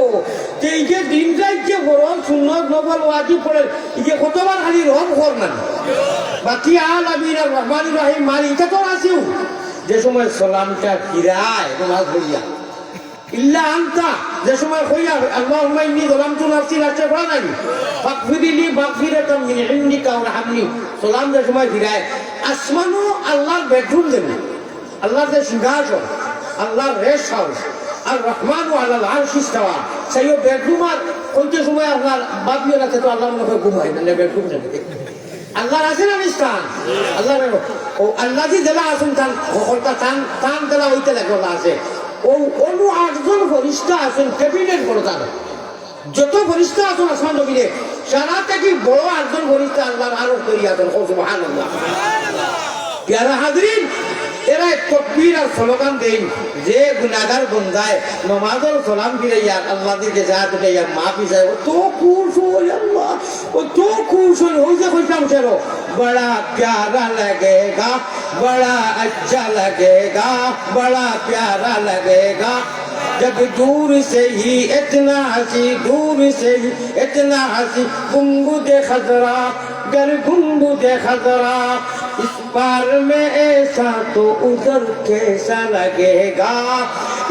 যে এই যে দিন যাই যে গরম সুন্নত নবল ওয়াজিব পড়ে এই যে কতবার খালি রব কর না বাকি আল আমিন আর রহমান রাহিম মারি এটা তো আসিও যে সময় সালামটা ফিরায় নামাজ হইয়া ইল্লা আনতা যে সময় হইয়া আল্লাহুম্মা ইন্নী যালামতু নাফসি রাতে পড়া নাই ফাগফিরলি মাগফিরাতাম মিন ইনদিকা ওয়ারহামনি সালাম যে সময় ফিরায় আসমানু আল্লাহর বেডরুম দেন আল্লাহর যে সিংহাসন আল্লাহর রেস্ট হাউস আর রহমান আলাল আরশ ইস্তাওয়া সেই বেডরুম আর কোনতে সময় আল্লাহর বাদমিও রাতে তো আল্লাহর মনে ঘুমায় না বেডরুম যাবে আল্লাহর আছেন না স্থান আল্লাহ ও আল্লাহ জি দেলা আছেন তান হলতা তান দেলা হইতে লাগে আছে ও অন্য 8 জন ফেরেশতা আছেন ক্যাবিনেট করে তারা যত ফেরেশতা আছেন আসমান জমিনে সারা থেকে বড় 8 জন ফেরেশতা আল্লাহর আরশ করিয়া দেন সুবহানাল্লাহ প্যারা হাজরিন এরা তাকবীর আর স্লোগান দেন যে গুনাহগার বন্দায় নামাজের সালাম ফিরাইয়া আল্লাহ দিকে জাত দেয়া মাফি চায় ও তো খুশ হই আল্লাহ ও তো খুশ হই যে কইতাম চলো বড়া প্যারা লাগেগা বড়া আচ্ছা लगेगा बड़ा प्यारा लगेगा जब दूर से ही इतना हंसी दूर से ही इतना हंसी गुंबुदे खजरा गर गुंबुदे खजरा इस बार में ऐसा तो उधर कैसा लगेगा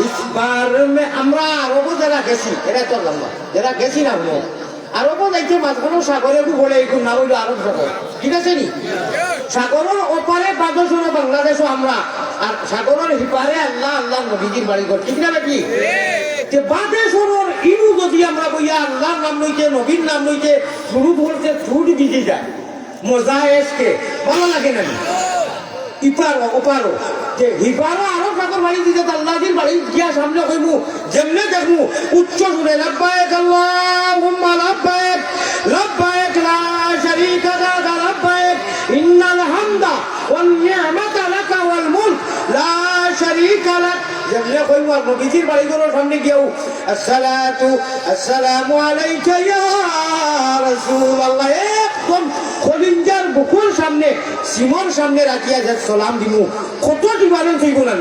इस बार में আমরা আরব যারা গেছি এটা তো লম্বা যারা গেছি না আমরা আরব যাইতে মাঝখানে সাগরে বলে এই নাম হইল আরব সাগর ঠিক আছে নি সাগরের ওপারে বাদশনে বাংলাদেশও আমরা আর সাগরের হিপারে আল্লাহ আল্লাহর নবীজির বাড়ি ঘর ঠিক না নাকি যে বাদেশ্বরের ইনু যদি আমরা বইয়া আল্লাহর নাম লইতে নবীর নাম লইতে শুরু বলতে ছুট দিতে যায় মজা এসকে ভালো লাগে না ইপারো ওপারো যে হিপারো আরো কাকর বাড়ি দিতে আল্লাহর বাড়ি গিয়া সামনে কইমু যেমনে দেখমু উচ্চ সুরে লাব্বাইক আল্লাহুম্মা লাব্বাইক লাব্বাইক লা শারীকা লাক লাব্বাইক ইন্নাল হামদা ওয়ান নি'মাতা লাকা ওয়াল মুলক লা শারীকা লাক যেমনে কইমু আর নবীজির বাড়ি গুলোর সামনে গিয়াও আসসালাতু আসসালামু আলাইকা ইয়া রাসূলুল্লাহ একদম খলিঞ্জার বুকুর সামনে সিমর সামনে রাখিয়া যে সালাম দিমু কত দিবারেন কইব না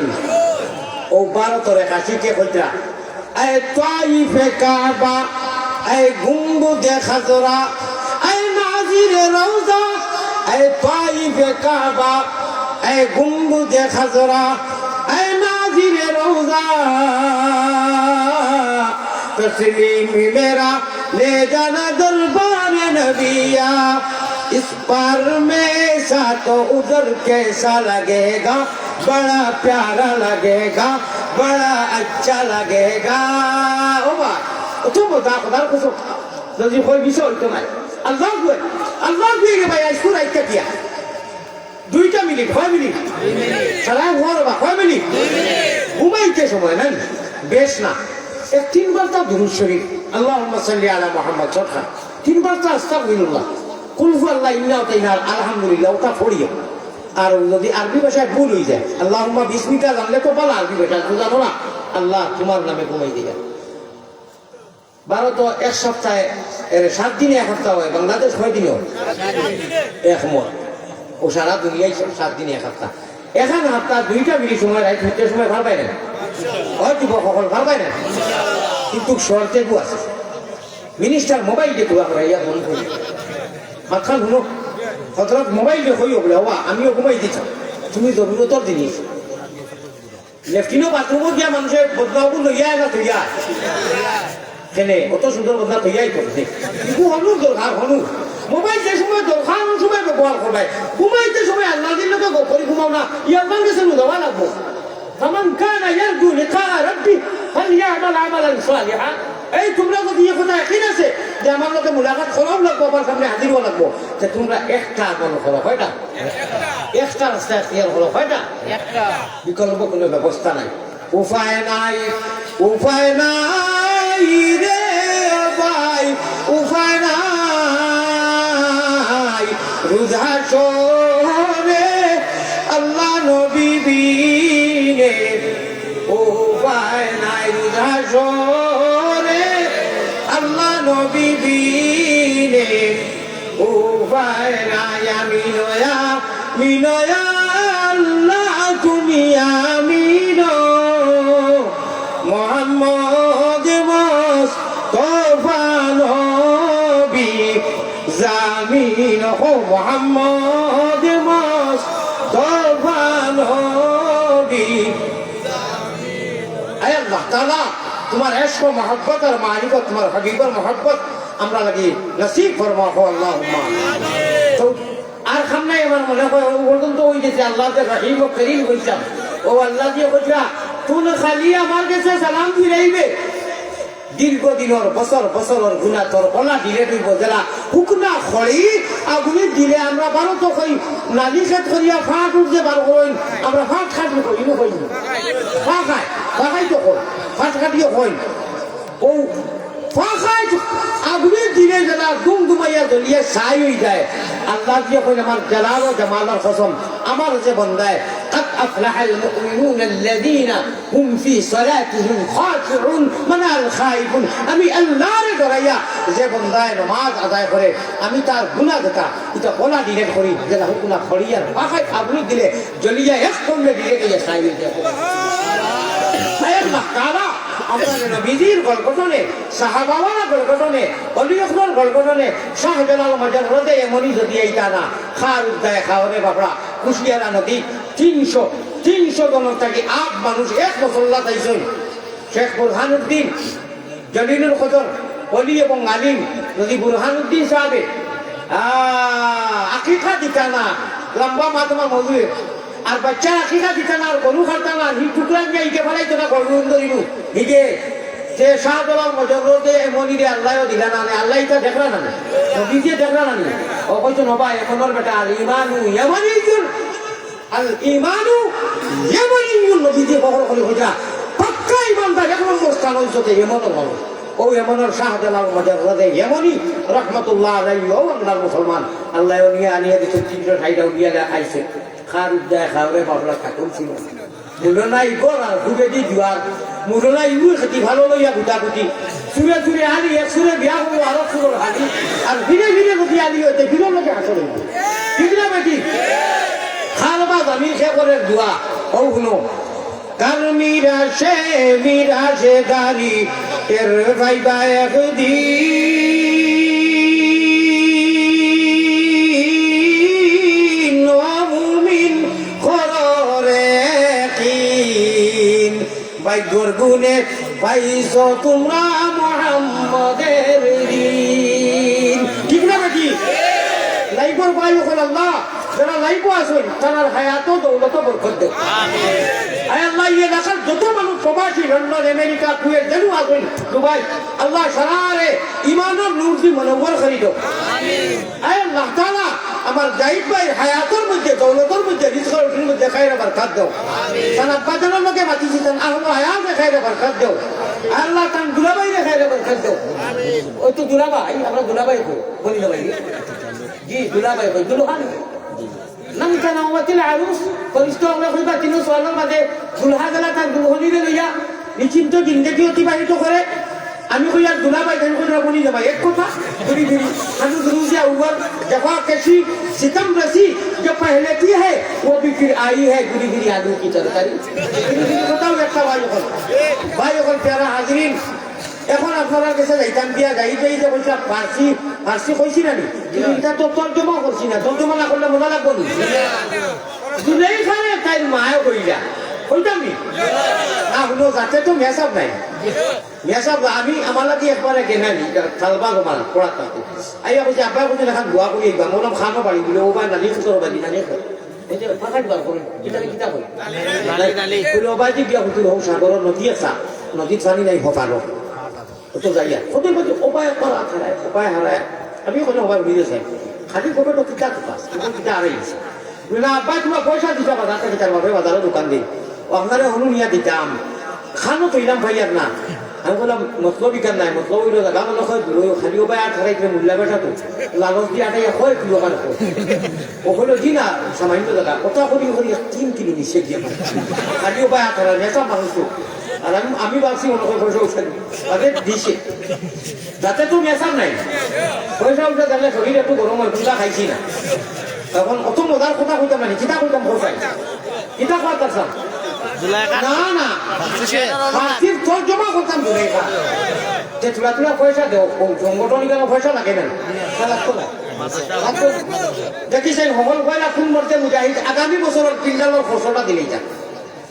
ও 12 রে কাশিকে কইতা এ তাইফে কাবা এ গুম্বুদে খাজরা এ নাজিরে রওজা এ তাইফে কাবা এ গুম্বুদে খাজরা এ নাজিরে রওজা तस्लीम मेरा ले जाना दरबार नबिया इस पर में सा तो उधर कैसा लगेगा बड़ा प्यारा लगेगा बड़ा अच्छा लगेगा ओ भाई तुम बता खुदा को যদি কই বিষয় হইতো না আল্লাহ দিয়ে রে ভাই আজকে রাইতে দিয়া 2 মিনিট 6 মিনিট সারা ঘর বা 6 মিনিট ঘুমাইতে সময় না বেশ না এক 3 বার তা দুরূদ শরীফ আল্লাহুম্মা সাল্লি আলা মুহাম্মদ সরকার 3 বার তা আস্তাগফিরুল্লাহ কুল হুয়াল্লাহু ইন্না তাইনা আলহামদুলিল্লাহ ওটা পড়িও আর যদি আরবি ভাষায় ভুল হয়ে যায় আল্লাহুম্মা বিসমিকা জানলে তো ভালো আরবি ভাষা তো জানো না আল্লাহ তোমার নামে ঘুমাই দিবেন 12 তো এক সপ্তাহে 7 দিনে এক সপ্তাহ হয় বাংলাদেশ কয় দিনে হয় এক মাস ও সারা দুনিয়ায় 7 দিনে এক সপ্তাহ এখন সপ্তাহ 2টা মিনিট সময় রাত হতে সময় ভালো পাই না হয়তো সকল ভালো পাই না কিন্তু শর্তে গু আছে মিনিস্টার মোবাইল দিয়ে দোয়া করে ইয়া বন্ধ করে মাথান শুনো হযরত মোবাইল দিয়ে কইও বলে ওয়া আমিও ঘুমাই দিতাম তুমি জরুরতর জিনিস লেফটিনো বাথরুমে গিয়া মানুষের বদলাও লইয়া না তুইয়া কেনে অত সুন্দর বদলা তৈয়াই করছে কিন্তু হলুর দরকার হলু মোবাইল যে সময় দরকার সময় ব্যবহার করবে ঘুমাইতে সময় আল্লাহ দিন লোকে গোপরি ঘুমাও না ইয়ার মান গেছে দেওয়া লাগবো ফামান কানা ইয়ারজু লিকা রাব্বি ফালইআমাল আমালান সালিহা এই তোমরা যদি এই কথা একই আছে যে আমার লোকে মুলাকাত করাও লাগবো আমার সামনে হাজির হওয়া লাগবো যে তোমরা একটা আমল করো কয়টা একটা রাস্তা এখতিয়ার করো কয়টা একটা বিকল্প কোনো ব্যবস্থা নাই উপায় নাই রে ভাই উপায় নাই রোজা শোনে আল্লাহ নবী বিনে উপায় নাই রোজা শোনে আল্লাহ নবী বিনে উপায় নাই আমি নয়া আল্লাহ তুমি আমিনো মোহাম্মদ মুস্তাফা নবী জামিন হো মোহাম্মদ মুস্তাফা নবী আয় আল্লাহ তাআলা তোমার ইশক ও মোহব্বত আর মারিফত তোমার হাবিবের মোহব্বত আমরা লাগি নসিব ফরমাও আল্লাহুম্মা তো আর খামনে আমার মনে হয় বলুন তো ওই যে আল্লাহর রহিম ও করিম কইছা ও আল্লাহ দিয়ে কইছা তুই খালি আমার কাছে সালাম ফিরাইবে দীর্ঘদিনের বছর গুণা তোর কলা দিলে তুই বদলা হুকনা খড়ি আগুনে দিলে আমরা বারো তো কই নালি খেত করিয়া ফাঁক উঠতে পারো কই আমরা ফাঁক খাটলে কই না কই ফাঁকাই তো কই ফাঁক খাটিয়ে কই ও ফাঁকাই আগুনে দিলে যারা দুমদুমাইয়া জ্বলিয়ে ছাই হয়ে যায় আল্লাহ দিয়ে কই আমার জালাল ও জামালের কসম আমার যে বন্দায় قد أفلح المؤمنون الذين هم في صلاتهم خاشعون من الخائفون আমি আল্লাহর দরাইয়া যে বন্দায় নামাজ আদায় করে আমি তার গুনাহ দেখা এটা বলা ডিলেট করি যে হুকুনা খড়িয়ার পাখায় আগুন দিলে জ্বলিয়া এক কমলে দিলে গিয়ে ছাই হয়ে যায় আল্লাহ তাআলা আমাদের নবীজির গল্পনে সাহাবাওয়ালা গল্পনে অলিয়কর গল্পনে শাহজালাল মাজার হতে এমনই যদি এইটা না খার উদ্দায় খাওয়ারে বাপড়া কুশিয়ারা নদী 300 জনের থাকি 8 মানুষ এক মুসল্লা তাইছেন শেখ বুরহানুদ্দিন জলিলুল কদর অলি এবং আলিম যদি বুরহানুদ্দিন সাহেব আকিকা দিতা না লম্বা মা তোমার মজুর আর বাচ্চা আকিকা দিতা না আর গরু খাতা না হি টুকরা নিয়ে ইকে ফেলাইতো না গরু ধরিনু হিগে যে শাহজালাল মজরুদে এমনি রে আল্লাহ দিলা না আল্লাহ এটা দেখলা না নবীজি দেখলা না ও কইতো নবা এখনর বেটা আল ইমানু ইয়ামানিতুন আল ইমানু ইয়ামানিয়ুন নবী দিয়ে বহর করে হইতা পাক্কা ইমানদার এক নম্বর স্থান হইছে ইমানের মানুষ ও ইমানের শাহজালাল মুজাররাদে ইয়ামানি রাহমাতুল্লাহ আলাইহি ও আল্লাহর মুসলমান আল্লাহ নিয়ে আনিয়ে দিতে তিনটা ঠাইটা উড়িয়ে আইছে খার উদ্দায় খাওয়ারে বাবলা ঠাকুর ছিল মুরনাই গোরা ডুবে দি দিওয়ার মুরনাই উড়ে খেতি ভালো লইয়া গুটাগুটি সুরে সুরে আনি এক সুরে বিয়া হলো আরো সুরের হাজি আর ভিড়ে ভিড়ে যদি আনি হইতে ভিড়ের লোকে হাসলে ঠিক না বেটি খালবা জামিন সে করে দোয়া ও শুনো কার মিরাশে দারি এর ভাইবা একদিন মুমিন কররে কিন ভাগ্যর গুণে পাইছ তোমরা মুহাম্মদের দিন ঠিক না বেটি লাইফর বায়ু হল আল্লাহ যারা লাইফও আসুন তার হায়াত দৌলত বরকত দেব আয় আল্লাহ ইয়ে দেখার যত মানুষ প্রবাসী লন্ডন আমেরিকা কুয়েত যেন আসুন দুবাই আল্লাহ সারারে ইমানের নূর দি মনোবর খরিদ আয় আল্লাহ তাআলা আমার জাহিদ ভাই হায়াতের মধ্যে দৌলতের মধ্যে রিজকের মধ্যে খায়রা বরকত দাও সানাত বাজারের লোকে মাতিছি তান আহমদ হায়াতে খায়রা বরকত দাও আল্লাহ তান দুলাভাই রে খায়রা বরকত দাও ওই তো দুলাভাই আমরা দুলাভাই বলি না ভাই জি দুলাভাই কই দুলহান নাম কানা ওয়াতিল আরুস ফরিস্তা আমরা কইবা তিন সোয়ালের মাঝে দুলহা গলা তার দুলহনিরে লইয়া নিশ্চিন্ত জিন্দেগি অতিবাহিত করে আমি কই আর দুলাভাই কেন কইরা বলি যাবা এক কথা ঘুরি ঘুরি হানু দুরুজিয়া উমর जफा कशी सितम रसी जो पहले की है वो भी फिर आई है घुरी घुरी आलू की तरकारी बताओ একটা ভাই ওখানে প্যারা হাজরিন এখন আপনারা কাছে যাইতাম দিয়া যাইতে যে বলছিলাম ফার্সি কইছি না নি কিন্তু এটা তো তর্জমা করছি না তর্জমা না করলে মজা লাগবো নি দুলেই খানে তাই মায়ও কইলা কইতাম নি না হলো যাতে তো মেসাব নাই মেসাব আমি আমার লাগি একবারে কেনা নি থালবা গোমাল পড়া থাকতে আইয়া কইছে আব্বা কইছে এখন দোয়া করি একবার মোলাম খানো পারি দিলে ও বা নালি খুতর বাদি নালি এই যে ফাঁকাট বার করেন কিতা কই নালি কইলো বাদি দিয়া হুতুর হোক সাগর নদী আছে নদীর পানি নাই হপানো তো যাইয়া ওদের মধ্যে উপায় করা হারায় উপায় হারায় আমি ওখানে উপায় বুঝে চাই খালি কবে তো কিতা পাস কিতা হারাই গেছে না আব্বা তোমার পয়সা দিতা বাজার থেকে তার বাপে বাজারে দোকান দিই আপনারা হনু নিয়া দিতাম খানো তো ইলাম ভাই আর না আমি বললাম মতলবি কান নাই মতলবি জায়গা মানে খালি উপায় আর হারাই করে মূল্য বেটা তো লালচ দিয়ে আটাই হয় কিলো কান ওখানে দি না সামান্য জায়গা ওটা করি 3 কিলো নিচে দিয়ে খালি উপায় আর হারাই নেতা মানুষ আর আমি ভাবছি অন্য পয়সা উঠে আগে দিছে যাতে তো মেসার নাই পয়সা উঠে গেলে শরীর একটু গরম হয় দুটা খাইছি না তখন অত মজার কথা কইতাম না কিতা কইতাম পয়সায় কিতা খাওয়াতাম না না ফার্সির তর্জমা করতাম দূরে যে তুলা পয়সা দেও সংগঠনিক পয়সা লাগে না দেখিছেন হল কয়লা কোন মর্তে মুজাহিদ আগামী বছরের পিন্ডালের খরচটা দিলেই যান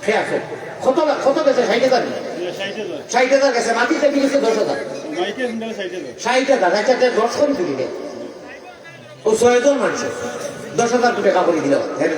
খেয়ে আসে কত গেছে 60,000 60,000 গেছে মাটিতে কি গেছে 10,000 60,000 আচ্ছা 10 করে দিলে ও 6 জন মানুষ 10,000 টাকা করে দিল হ্যাঁ